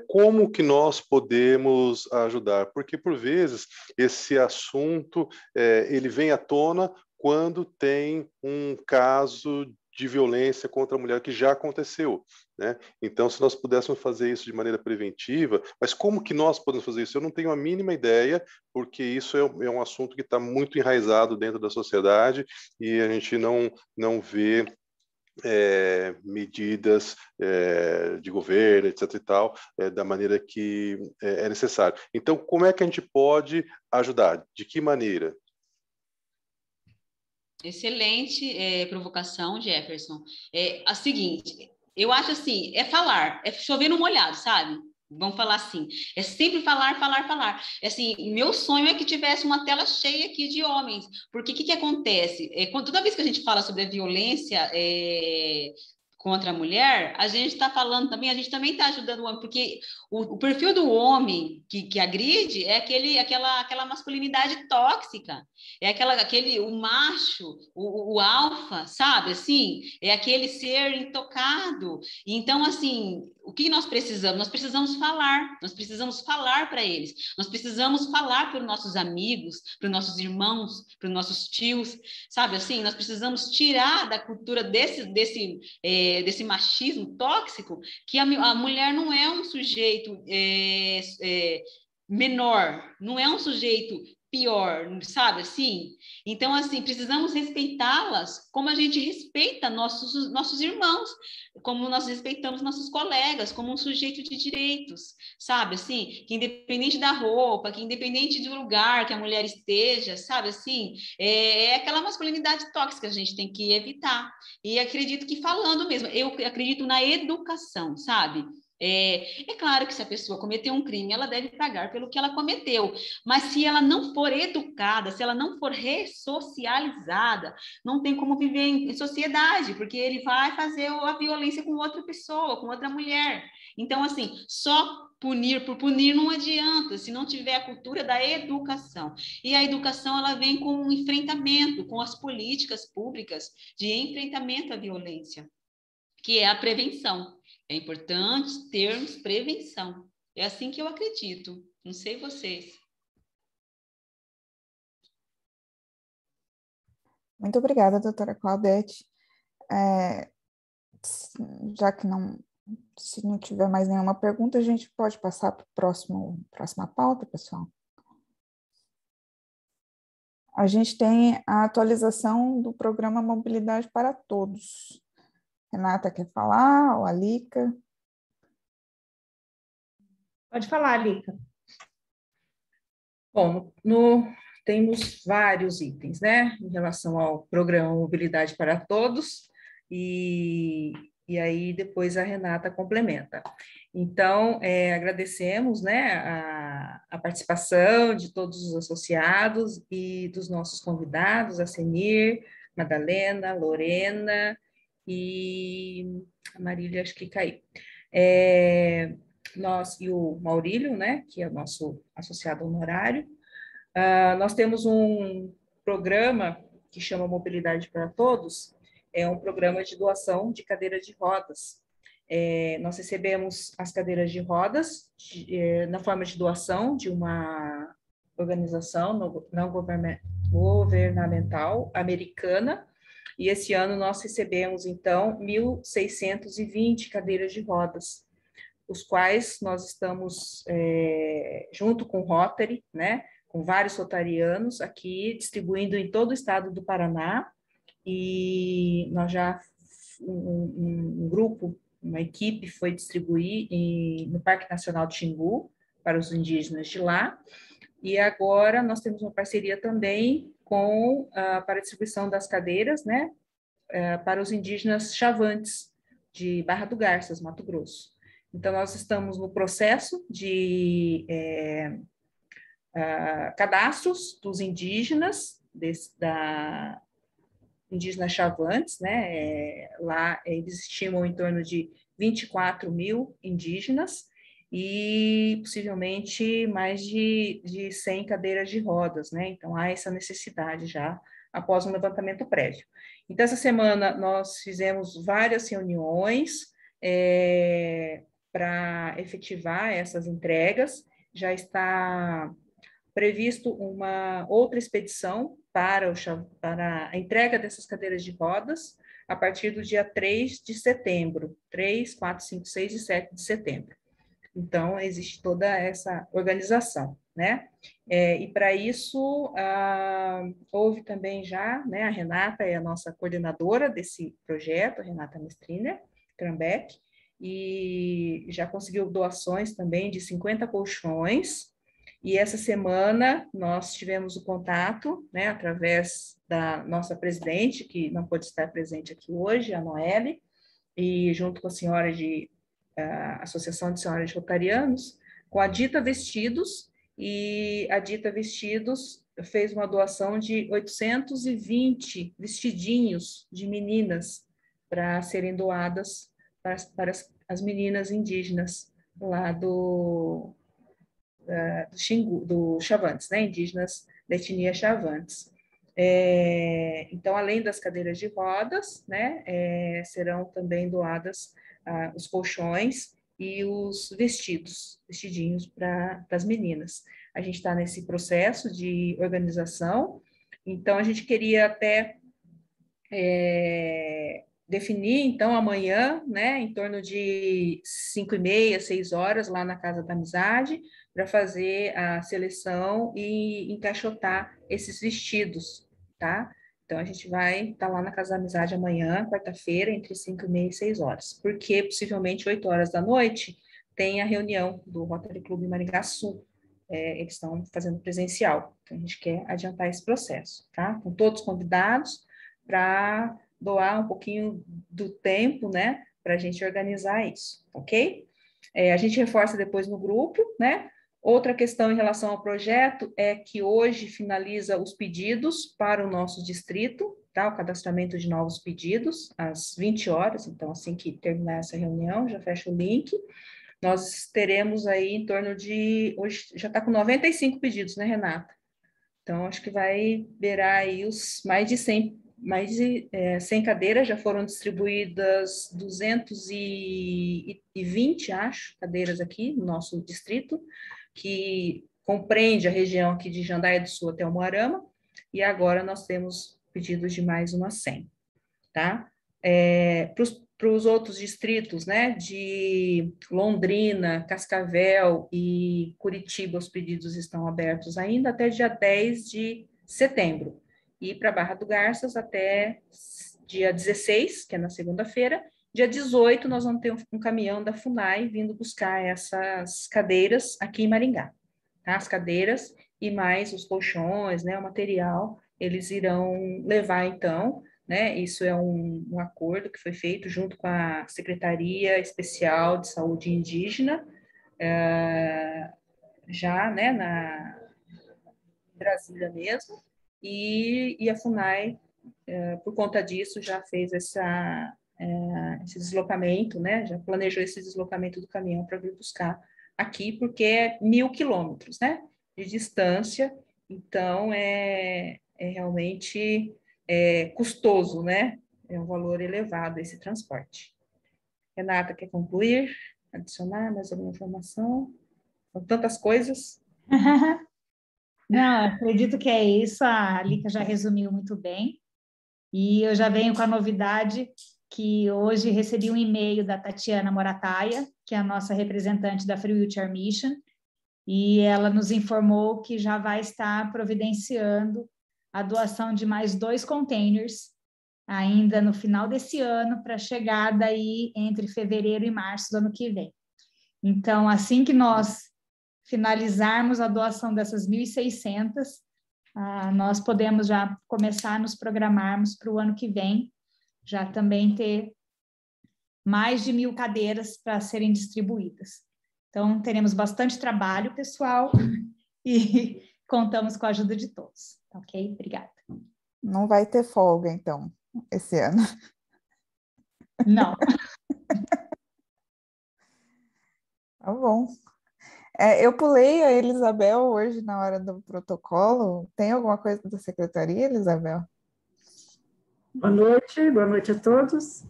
S2: como que nós podemos ajudar, porque por vezes esse assunto ele vem à tona quando tem um caso de violência contra a mulher que já aconteceu, né? Então, se nós pudéssemos fazer isso de maneira preventiva, mas como que nós podemos fazer isso? Eu não tenho a mínima ideia, porque isso é um assunto que está muito enraizado dentro da sociedade e a gente não vê medidas de governo, etc. e tal, da maneira que é necessário. Então, como é que a gente pode ajudar? De que maneira?
S3: Excelente provocação, Jefferson. A seguinte, eu acho assim, falar, é chover no molhado, sabe? Vamos falar assim, é sempre falar, falar, falar. Assim, meu sonho é que tivesse uma tela cheia aqui de homens, porque o que acontece? Toda vez que a gente fala sobre a violência contra a mulher, a gente está falando também, a gente também está ajudando o homem, porque o perfil do homem que agride é aquela masculinidade tóxica, é o macho, o alfa, sabe? Assim, é aquele ser intocado. Então, assim, o que nós precisamos? Nós precisamos falar para eles, nós precisamos falar para os nossos amigos, para os nossos irmãos, para os nossos tios, sabe? Assim, nós precisamos tirar da cultura desse machismo tóxico, que a mulher não é um sujeito menor, não é um sujeito pior, sabe assim? Então, assim, precisamos respeitá-las como a gente respeita nossos irmãos, como nós respeitamos nossos colegas, como um sujeito de direitos, sabe assim? Que independente da roupa, que independente do lugar que a mulher esteja, sabe assim? É aquela masculinidade tóxica que a gente tem que evitar. E acredito que falando mesmo, eu acredito na educação, sabe? É claro que se a pessoa cometeu um crime, ela deve pagar pelo que ela cometeu, mas se ela não for educada, se ela não for ressocializada, não tem como viver em sociedade, porque ele vai fazer a violência com outra pessoa, com outra mulher. Então, assim, só punir por punir não adianta, se não tiver a cultura da educação. E a educação, ela vem com um enfrentamento, com as políticas públicas de enfrentamento à violência, que é a prevenção. É importante termos prevenção. É assim que eu acredito. Não sei vocês.
S1: Muito obrigada, doutora Claudete. Já que se não tiver mais nenhuma pergunta, a gente pode passar para a próxima pauta, pessoal. A gente tem a atualização do programa Mobilidade para Todos. Renata quer falar, ou a Lica?
S5: Pode falar, Lica. Bom, temos vários itens, né, em relação ao programa Mobilidade para Todos, e aí depois a Renata complementa. Então, agradecemos, né, a participação de todos os associados e dos nossos convidados, a Senir, Madalena, Lorena e a Marília, acho que caiu. Nós e o Maurílio, né, que é o nosso associado honorário, nós temos um programa que chama Mobilidade para Todos, é um programa de doação de cadeiras de rodas. Nós recebemos as cadeiras de rodas na forma de doação de uma organização não governamental americana, e esse ano nós recebemos, então, 1.620 cadeiras de rodas, os quais nós estamos, junto com o Rotary, né, com vários rotarianos aqui, distribuindo em todo o estado do Paraná, e nós já, um grupo, uma equipe foi distribuir no Parque Nacional de Xingu, para os indígenas de lá, e agora nós temos uma parceria também para a distribuição das cadeiras, né, para os indígenas Chavantes, de Barra do Garças, Mato Grosso. Então, nós estamos no processo de cadastros dos indígenas, indígenas Chavantes, né? Lá eles estimam em torno de 24 mil indígenas e possivelmente mais de 100 cadeiras de rodas, né? Então, há essa necessidade já após um levantamento prévio. Então, essa semana nós fizemos várias reuniões para efetivar essas entregas. Já está previsto uma outra expedição para a entrega dessas cadeiras de rodas a partir do dia 3 de setembro, 3, 4, 5, 6 e 7 de setembro. Então, existe toda essa organização, né? E para isso, houve também já, né, a Renata é a nossa coordenadora desse projeto, a Renata Mestriner Krambeck, e já conseguiu doações também de 50 colchões, e essa semana nós tivemos o contato, né, através da nossa presidente, que não pôde estar presente aqui hoje, a Noelle, e junto com a senhora a Associação de Senhoras de Rotarianos, com a Dita Vestidos, e a Dita Vestidos fez uma doação de 820 vestidinhos de meninas para serem doadas para as meninas indígenas lá do Xingu, do Chavantes, né, indígenas da etnia Chavantes. Então, além das cadeiras de rodas, né, serão também doadas os colchões e os vestidinhos para as meninas. A gente está nesse processo de organização, então a gente queria até definir, então, amanhã, né, em torno de 5h30, 6 horas, lá na Casa da Amizade, para fazer a seleção e encaixotar esses vestidos, tá? Então, a gente vai estar lá na Casa da Amizade amanhã, quarta-feira, entre 5h30 e 6 horas, porque possivelmente 8 horas da noite tem a reunião do Rotary Clube Maringá Sul. Eles estão fazendo presencial, então a gente quer adiantar esse processo, tá? Com todos convidados para doar um pouquinho do tempo, né, para a gente organizar isso, ok? A gente reforça depois no grupo, né? Outra questão em relação ao projeto é que hoje finaliza os pedidos para o nosso distrito, tá? O cadastramento de novos pedidos, às 20 horas, então assim que terminar essa reunião, já fecha o link. Nós teremos aí em torno de, hoje já está com 95 pedidos, né, Renata? Então, acho que vai beirar aí os mais de 100 cadeiras, já foram distribuídas 220, acho, cadeiras aqui no nosso distrito, que compreende a região aqui de Jandaia do Sul até Umuarama, e agora nós temos pedidos de mais uma senha, tá? Para os outros distritos, né, de Londrina, Cascavel e Curitiba, os pedidos estão abertos ainda até dia 10 de setembro. E para Barra do Garças até dia 16, que é na segunda-feira. Dia 18, nós vamos ter um caminhão da FUNAI vindo buscar essas cadeiras aqui em Maringá. Tá? As cadeiras e mais os colchões, né, o material, eles irão levar, então, né, isso é um acordo que foi feito junto com a Secretaria Especial de Saúde Indígena, já, né, na Brasília mesmo, e a FUNAI, por conta disso, já fez esse deslocamento, né, já planejou esse deslocamento do caminhão para vir buscar aqui, porque é 1.000 quilômetros, né, de distância, então é realmente custoso, né, é um valor elevado esse transporte. Renata, quer concluir? Adicionar mais alguma informação? São tantas coisas.
S6: Não, acredito que é isso, a Alica já resumiu muito bem, e eu já venho com a novidade que hoje recebi um e-mail da Tatiana Morataia, que é a nossa representante da Free Wheelchair Mission, e ela nos informou que já vai estar providenciando a doação de mais 2 containers ainda no final desse ano, para chegada aí entre fevereiro e março do ano que vem. Então, assim que nós finalizarmos a doação dessas 1.600, nós podemos já começar a nos programarmos para o ano que vem, já também ter mais de 1.000 cadeiras para serem distribuídas. Então, teremos bastante trabalho, pessoal, e contamos com a ajuda de todos. Ok? Obrigada.
S1: Não vai ter folga, então, esse ano.
S6: Não.
S1: Tá bom. Eu pulei a Elisabel hoje na hora do protocolo. Tem alguma coisa da secretaria, Elisabel?
S7: Boa noite a todos.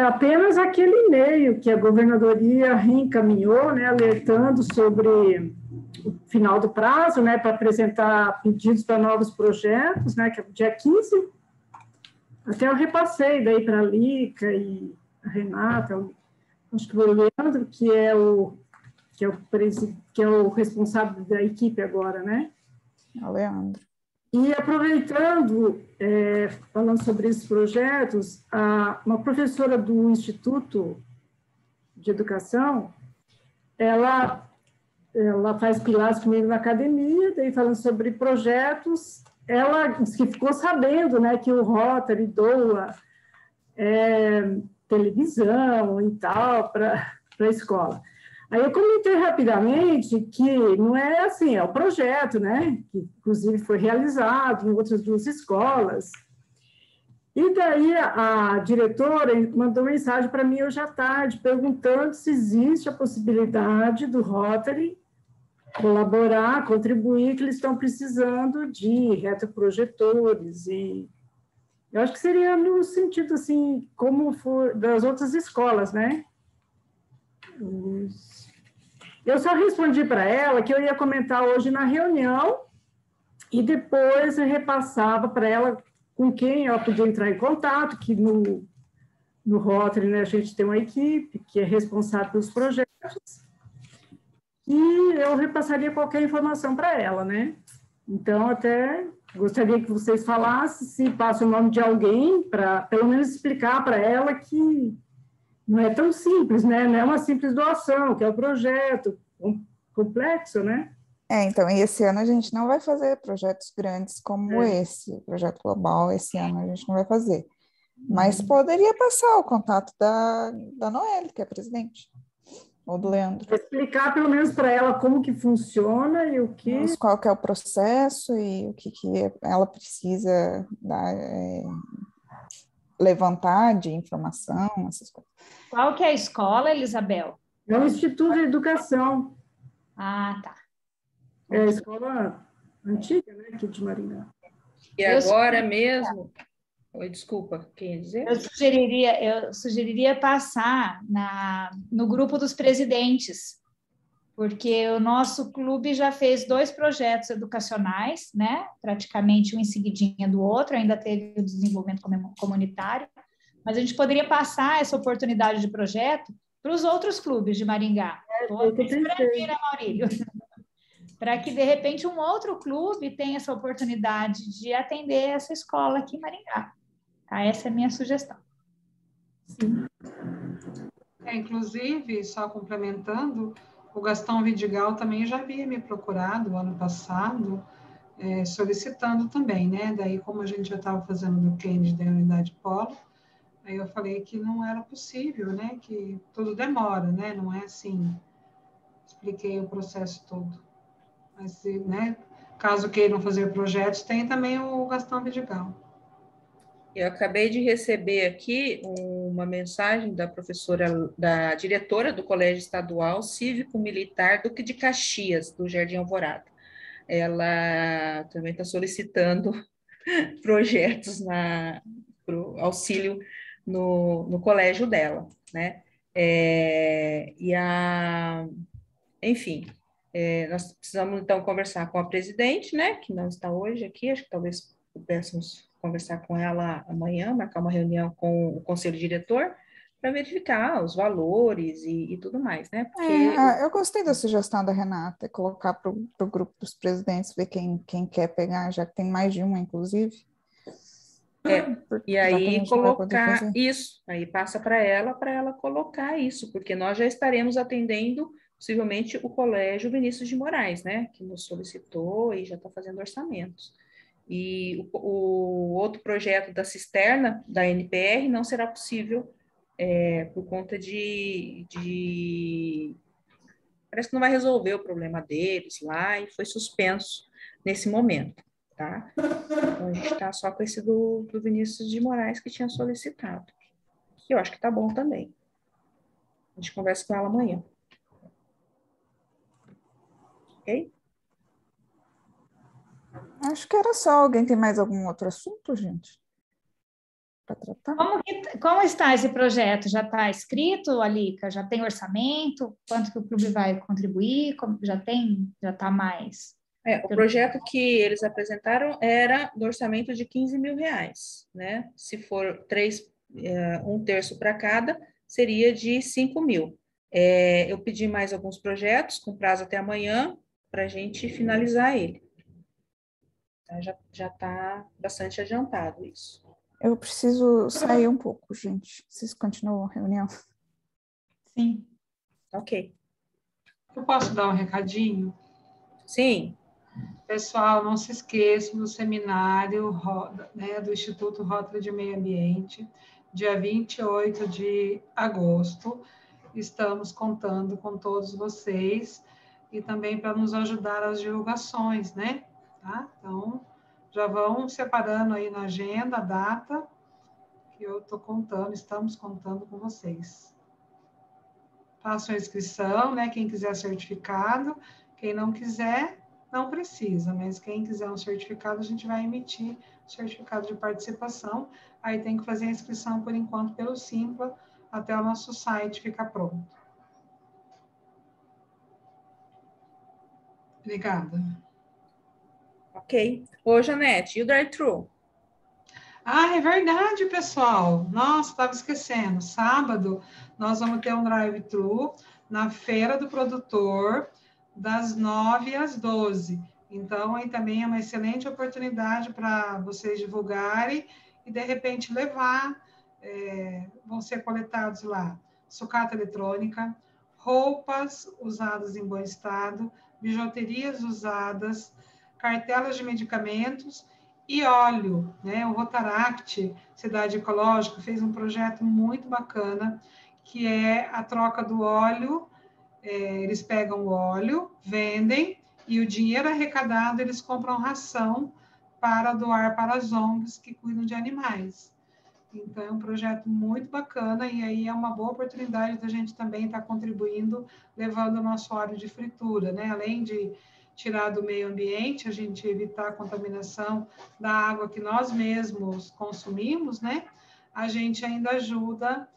S7: Apenas aquele e-mail que a governadoria reencaminhou, né, alertando sobre o final do prazo, né, para apresentar pedidos para novos projetos, né, que é o dia 15. Até eu repassei daí para a Lica e a Renata, acho que o Leandro, que é o responsável da equipe agora, né?
S1: É o Leandro.
S7: E aproveitando, falando sobre esses projetos, uma professora do Instituto de Educação, ela faz pilates comigo na academia, daí falando sobre projetos, ela disse que ficou sabendo, né, que o Rotary doa televisão e tal para a escola. Aí eu comentei rapidamente que não é assim, é o projeto, né, que inclusive foi realizado em outras 2 escolas. E daí a diretora mandou mensagem para mim hoje à tarde, perguntando se existe a possibilidade do Rotary colaborar, contribuir, que eles estão precisando de retroprojetores, e eu acho que seria no sentido, assim, como for das outras escolas, né? Eu só respondi para ela que eu ia comentar hoje na reunião e depois eu repassava para ela com quem ela podia entrar em contato, que no Rotary, né, a gente tem uma equipe que é responsável pelos projetos, e eu repassaria qualquer informação para ela, né? Então, até gostaria que vocês falassem, se passa o nome de alguém, para pelo menos explicar para ela que não é tão simples, né? Não é uma simples doação, que é um projeto complexo, né?
S1: Então, e esse ano a gente não vai fazer projetos grandes como esse, projeto global, esse ano a gente não vai fazer. Mas poderia passar o contato da Noelle, que é a presidente, ou do Leandro.
S7: Explicar pelo menos para ela como que funciona e o que...
S1: Qual que é o processo e o que ela precisa levantar de informação, essas coisas.
S6: Qual que é a escola, Elisabel?
S7: É o Instituto de Educação.
S6: Ah, tá.
S7: É a escola antiga, né, aqui de Maringá.
S5: E agora mesmo... Oi, desculpa, quem ia dizer?
S6: Eu sugeriria passar no grupo dos presidentes, porque o nosso clube já fez 2 projetos educacionais, né? Praticamente um em seguidinha do outro, ainda teve o desenvolvimento comunitário, mas a gente poderia passar essa oportunidade de projeto para os outros clubes de Maringá. Estou esperando, né, Maurílio? Para que, de repente, um outro clube tenha essa oportunidade de atender essa escola aqui em Maringá. Tá? Essa é a minha sugestão.
S7: Sim.
S8: Inclusive, só complementando, o Gastão Vidigal também já havia me procurado ano passado, solicitando também, né? Daí, como a gente já estava fazendo do Kennedy da Unidade Polo, aí eu falei que não era possível, né? Que tudo demora, né? Não é assim. Expliquei o processo todo. Mas, né? Caso queiram fazer projetos, tem também o Gastão Vidigal.
S5: Eu acabei de receber aqui uma mensagem da professora, da diretora do Colégio Estadual Cívico-Militar Duque de Caxias, do Jardim Alvorada. Ela também está solicitando projetos para o auxílio no colégio dela, né? Enfim, nós precisamos, então, conversar com a presidente, né, que não está hoje aqui, acho que talvez pudéssemos conversar com ela amanhã, marcar uma reunião com o conselho diretor, para verificar os valores e tudo mais, né? Porque
S1: eu gostei da sugestão da Renata, colocar para o grupo dos presidentes, ver quem quer pegar, já que tem mais de uma, inclusive.
S5: E aí colocar isso, aí passa para ela colocar isso, porque nós já estaremos atendendo possivelmente o Colégio Vinícius de Moraes, né, que nos solicitou e já está fazendo orçamentos. E o outro projeto da cisterna da NPR não será possível por conta parece que não vai resolver o problema deles lá e foi suspenso nesse momento, tá? Então, a gente está só com esse do Vinícius de Moraes que tinha solicitado, que eu acho que está bom também. A gente conversa com ela amanhã. Ok?
S1: Acho que era só. Alguém tem mais algum outro assunto, gente? Para tratar?
S6: Como está esse projeto? Já está escrito, Alica? Já tem orçamento? Quanto que o clube vai contribuir? Já está mais?
S5: O projeto que eles apresentaram era do orçamento de R$15 mil, né? Se for 1/3 para cada, seria de R$5 mil. Eu pedi mais alguns projetos, com prazo até amanhã, para a gente finalizar ele. Já está bastante adiantado isso.
S1: Eu preciso sair um pouco, gente. Vocês continuam a reunião?
S6: Sim.
S5: Ok.
S8: Eu posso dar um recadinho?
S5: Sim.
S8: Pessoal, não se esqueçam do seminário, né, do Instituto Rótula de Meio Ambiente, dia 28 de agosto. Estamos contando com todos vocês e também para nos ajudar as divulgações, né? Tá? Então, já vão separando aí na agenda a data que eu estou contando, estamos contando com vocês. Façam a inscrição, né? Quem quiser certificado, quem não quiser, não precisa, mas quem quiser um certificado, a gente vai emitir certificado de participação. Aí tem que fazer a inscrição, por enquanto, pelo Simpla, até o nosso site ficar pronto. Obrigada.
S5: Ok. Ô, Janete, e o drive-thru?
S8: Ah, é verdade, pessoal. Nossa, estava esquecendo. Sábado, nós vamos ter um drive-thru na Feira do Produtor, das 9 às 12. Então, aí também é uma excelente oportunidade para vocês divulgarem e, de repente, levar. Vão ser coletados lá sucata eletrônica, roupas usadas em bom estado, bijuterias usadas, cartelas de medicamentos e óleo, né? O Rotaract, Cidade Ecológica, fez um projeto muito bacana, que é a troca do óleo. Eles pegam o óleo, vendem, e o dinheiro arrecadado eles compram ração para doar para as ONGs que cuidam de animais. Então, é um projeto muito bacana, e aí é uma boa oportunidade da gente também estar contribuindo, levando o nosso óleo de fritura, né? Além de tirar do meio ambiente, a gente evitar a contaminação da água que nós mesmos consumimos, né? A gente ainda ajuda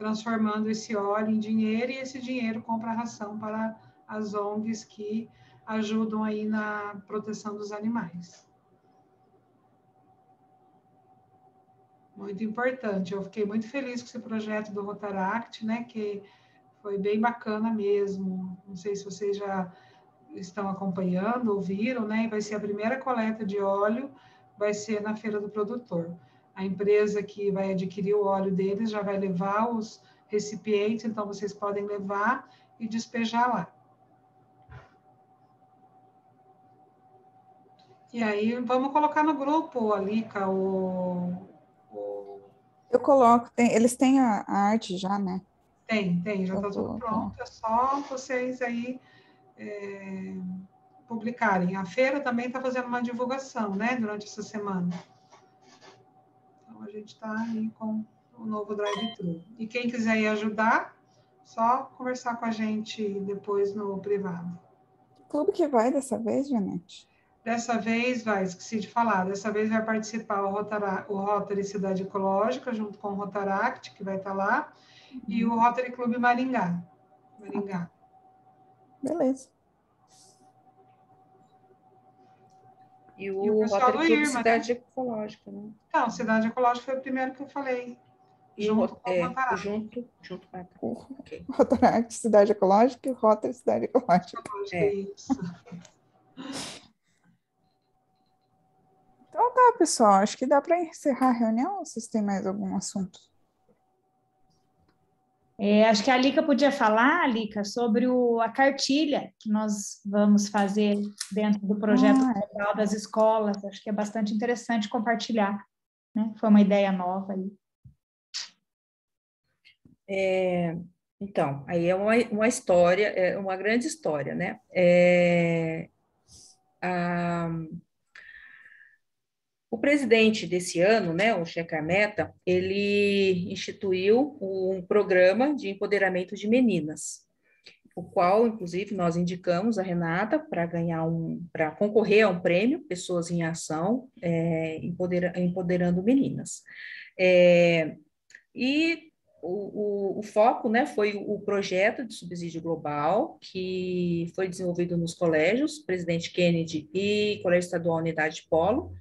S8: transformando esse óleo em dinheiro, e esse dinheiro compra ração para as ONGs que ajudam aí na proteção dos animais. Muito importante. Eu fiquei muito feliz com esse projeto do Rotaract, né, que foi bem bacana mesmo. Não sei se vocês já estão acompanhando, ouviram, né? E vai ser a primeira coleta de óleo, vai ser na Feira do Produtor. A empresa que vai adquirir o óleo deles já vai levar os recipientes, então vocês podem levar e despejar lá. E aí, vamos colocar no grupo, Alica,
S1: Eu coloco, eles têm a arte já, né?
S8: Tem, já está tudo pronto, é só vocês aí publicarem. A feira também está fazendo uma divulgação, né, durante essa semana. Então, a gente está aí com o novo drive-thru. E quem quiser ir ajudar, só conversar com a gente depois no privado.
S1: Que clube que vai dessa vez, Janete?
S8: Dessa vez esqueci de falar, dessa vez vai participar o Rotary Cidade Ecológica, junto com o Rotaract, que vai estar lá, e o Rotary Clube Maringá.
S1: Beleza.
S5: E o Rotary Clube Cidade Ecológica, né?
S8: Não, Cidade Ecológica foi o primeiro que eu falei.
S5: E
S8: junto com o Rotaract.
S5: Junto com
S1: o Rotaract Cidade Ecológica e o Rotary Cidade Ecológica.
S8: Isso.
S1: Então tá, pessoal, acho que dá para encerrar a reunião, ou vocês têm mais algum assunto?
S6: Acho que a Alica podia falar, Alica, sobre a cartilha que nós vamos fazer dentro do projeto cultural das escolas. Acho que é bastante interessante compartilhar, né? Foi uma ideia nova aí.
S5: Então, aí é uma história, é uma grande história, né? O presidente desse ano, né, o Shekhar Mehta, ele instituiu um programa de empoderamento de meninas, o qual, inclusive, nós indicamos a Renata para concorrer a um prêmio Pessoas em Ação, empoderando meninas. E o foco, né, foi o projeto de subsídio global, que foi desenvolvido nos colégios Presidente Kennedy e Colégio Estadual Unidade Polo,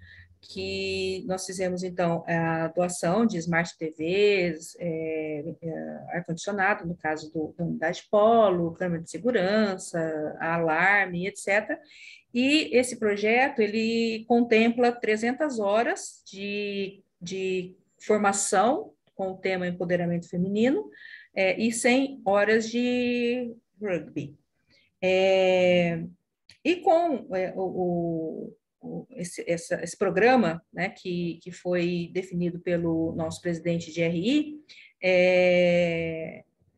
S5: que nós fizemos, então, a doação de Smart TVs, ar-condicionado, no caso da Unidade Polo, câmera de segurança, alarme, etc. E esse projeto, ele contempla 300 horas de formação com o tema empoderamento feminino e 100 horas de rugby. E com esse programa, né, que foi definido pelo nosso presidente de RI,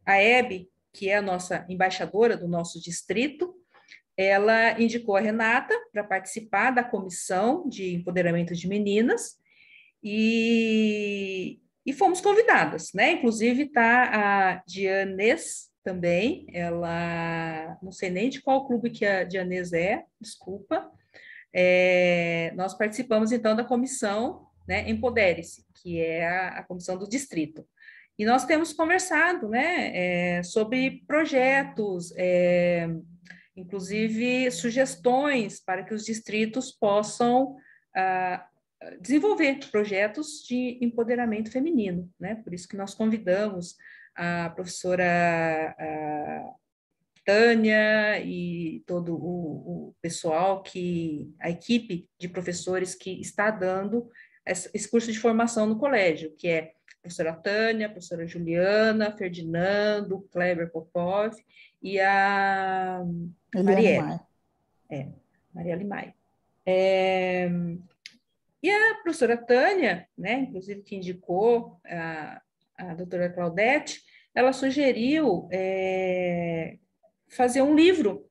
S5: a Hebe, que é a nossa embaixadora do nosso distrito, ela indicou a Renata para participar da comissão de empoderamento de meninas e fomos convidadas, né? Inclusive está a Dianes também, ela, não sei nem de qual clube que a Dianes desculpa. Nós participamos, então, da comissão, né, Empodere-se, que é a comissão do distrito. E nós temos conversado, né, sobre projetos, inclusive sugestões para que os distritos possam desenvolver projetos de empoderamento feminino, né? Por isso que nós convidamos a professora Tânia e todo o pessoal, a equipe de professores que está dando esse curso de formação no colégio, que é a professora Tânia, a professora Juliana, Ferdinando, Kleber Popov e a Marielle. Marielle Maia. E a professora Tânia, né, inclusive que indicou a doutora Claudete, ela sugeriu fazer um livro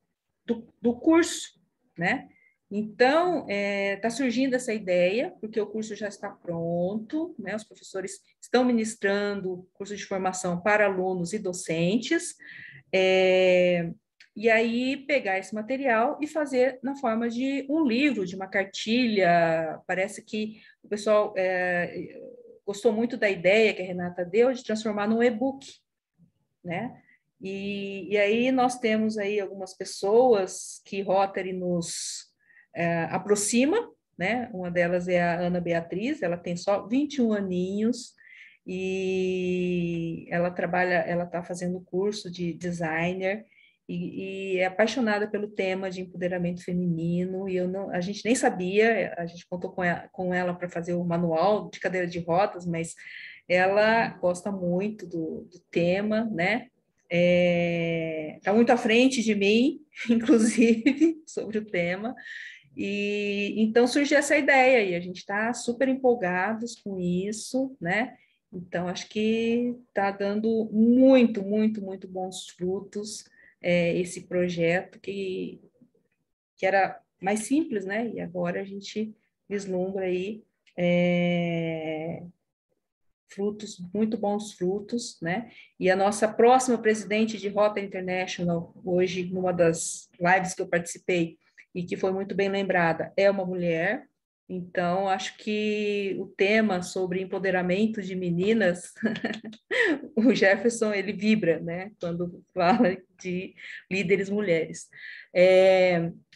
S5: do curso, né? Então, está surgindo essa ideia, porque o curso já está pronto, né? Os professores estão ministrando curso de formação para alunos e docentes, e aí pegar esse material e fazer na forma de um livro, de uma cartilha. Parece que o pessoal gostou muito da ideia que a Renata deu de transformar num e-book, né? E aí nós temos aí algumas pessoas que Rotary nos aproxima, né? Uma delas é a Ana Beatriz, ela tem só 21 aninhos e ela está fazendo curso de designer e é apaixonada pelo tema de empoderamento feminino e a gente nem sabia, a gente contou com ela para fazer o manual de cadeira de rodas, mas ela gosta muito do tema, né? Está muito à frente de mim, inclusive, sobre o tema. E então surgiu essa ideia e a gente está super empolgados com isso, né? Então acho que está dando muito, muito, muito bons frutos esse projeto que era mais simples, né? E agora a gente vislumbra aí frutos, muito bons frutos, né? E a nossa próxima presidente de Rotary International, hoje, numa das lives que eu participei, e que foi muito bem lembrada, é uma mulher. Então, acho que o tema sobre empoderamento de meninas, o Jefferson, ele vibra, né? Quando fala de líderes mulheres.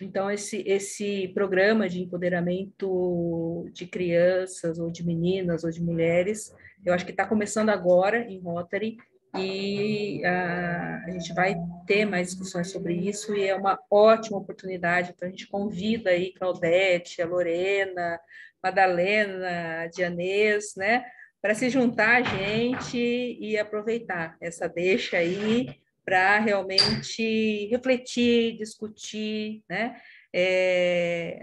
S5: Então, esse programa de empoderamento de crianças, ou de meninas, ou de mulheres, eu acho que está começando agora em Rotary, e a gente vai ter mais discussões sobre isso, e é uma ótima oportunidade. Então, a gente convida aí Claudete, a Lorena, Madalena, a Dianês, né, para se juntar a gente e aproveitar essa deixa aí para realmente refletir, discutir, né?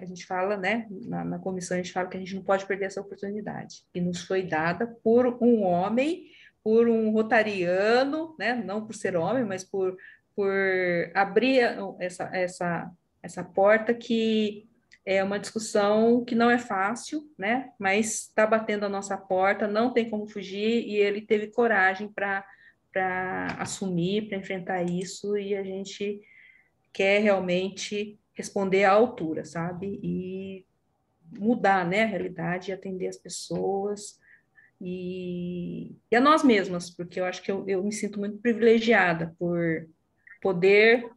S5: A gente fala, né, na comissão, a gente fala que a gente não pode perder essa oportunidade, que nos foi dada por um homem, por um rotariano, né, não por ser homem, mas por abrir essa porta, que é uma discussão que não é fácil, né, mas está batendo a nossa porta, não tem como fugir, e ele teve coragem para assumir, para enfrentar isso, e a gente quer realmente responder à altura, sabe? E mudar, né, a realidade, e atender as pessoas e a nós mesmas, porque eu acho que eu me sinto muito privilegiada por poder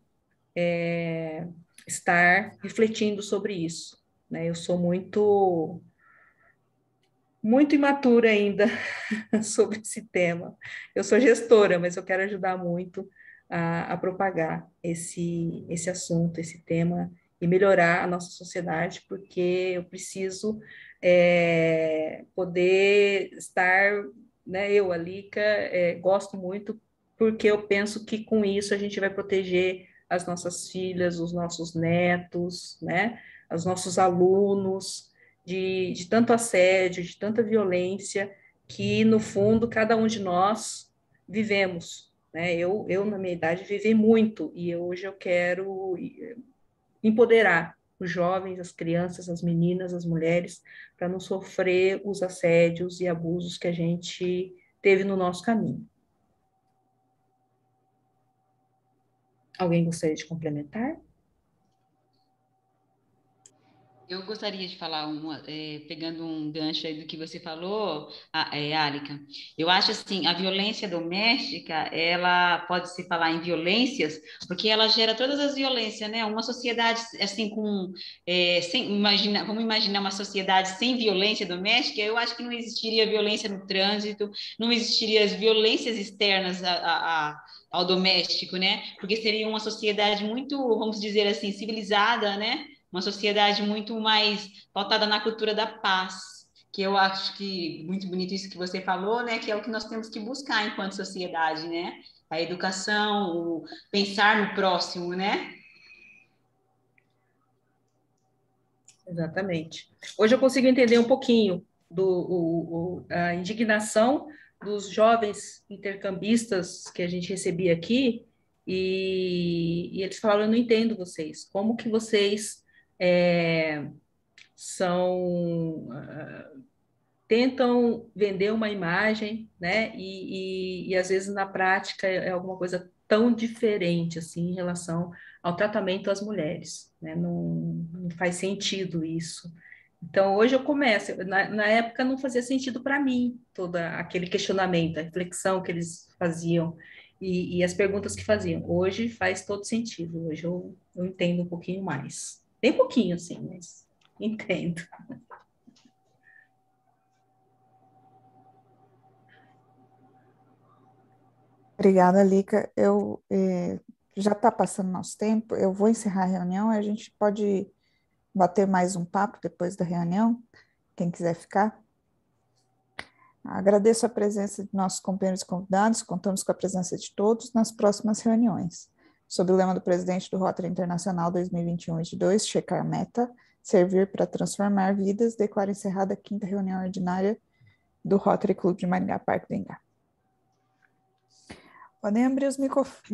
S5: estar refletindo sobre isso, né? Eu sou muito imatura ainda sobre esse tema. Eu sou gestora, mas eu quero ajudar muito a propagar esse assunto, esse tema, e melhorar a nossa sociedade, porque eu preciso poder estar, né, eu, a Lica, gosto muito, porque eu penso que com isso a gente vai proteger as nossas filhas, os nossos netos, né, os nossos alunos, de tanto assédio, de tanta violência, que, no fundo, cada um de nós vivemos, né? Eu na minha idade, vivi muito, e hoje eu quero empoderar os jovens, as crianças, as meninas, as mulheres, para não sofrer os assédios e abusos que a gente teve no nosso caminho. Alguém gostaria de complementar?
S3: Eu gostaria de falar, pegando um gancho aí do que você falou, Alika. Eu acho assim, a violência doméstica, ela pode se falar em violências, porque ela gera todas as violências, né? Uma sociedade assim vamos imaginar uma sociedade sem violência doméstica, eu acho que não existiria violência no trânsito, não existiria as violências externas ao doméstico, né? Porque seria uma sociedade muito, vamos dizer assim, civilizada, né? Uma sociedade muito mais pautada na cultura da paz, que eu acho que muito bonito isso que você falou, né? Que é o que nós temos que buscar enquanto sociedade, né? A educação, o pensar no próximo, né?
S5: Exatamente. Hoje eu consigo entender um pouquinho a indignação dos jovens intercambistas que a gente recebia aqui, e eles falaram: eu não entendo vocês, como que vocês tentam vender uma imagem, né? E às vezes na prática é alguma coisa tão diferente assim em relação ao tratamento às mulheres, né? Não faz sentido isso. Então hoje eu começo, na época não fazia sentido para mim todo aquele questionamento, a reflexão que eles faziam. e as perguntas que faziam. Hoje faz todo sentido, hoje eu entendo um pouquinho mais. Bem pouquinho, assim, mas entendo.
S1: Obrigada, Lica. Já está passando nosso tempo, eu vou encerrar a reunião, a gente pode bater mais um papo depois da reunião, quem quiser ficar. Agradeço a presença de nossos companheiros e convidados, contamos com a presença de todos nas próximas reuniões. Sob o lema do presidente do Rotary Internacional 2021-22, checar meta, servir para transformar vidas, declaro encerrada a 5ª reunião ordinária do Rotary Clube de Maringá, Parque do Engar. Podem abrir os microfones.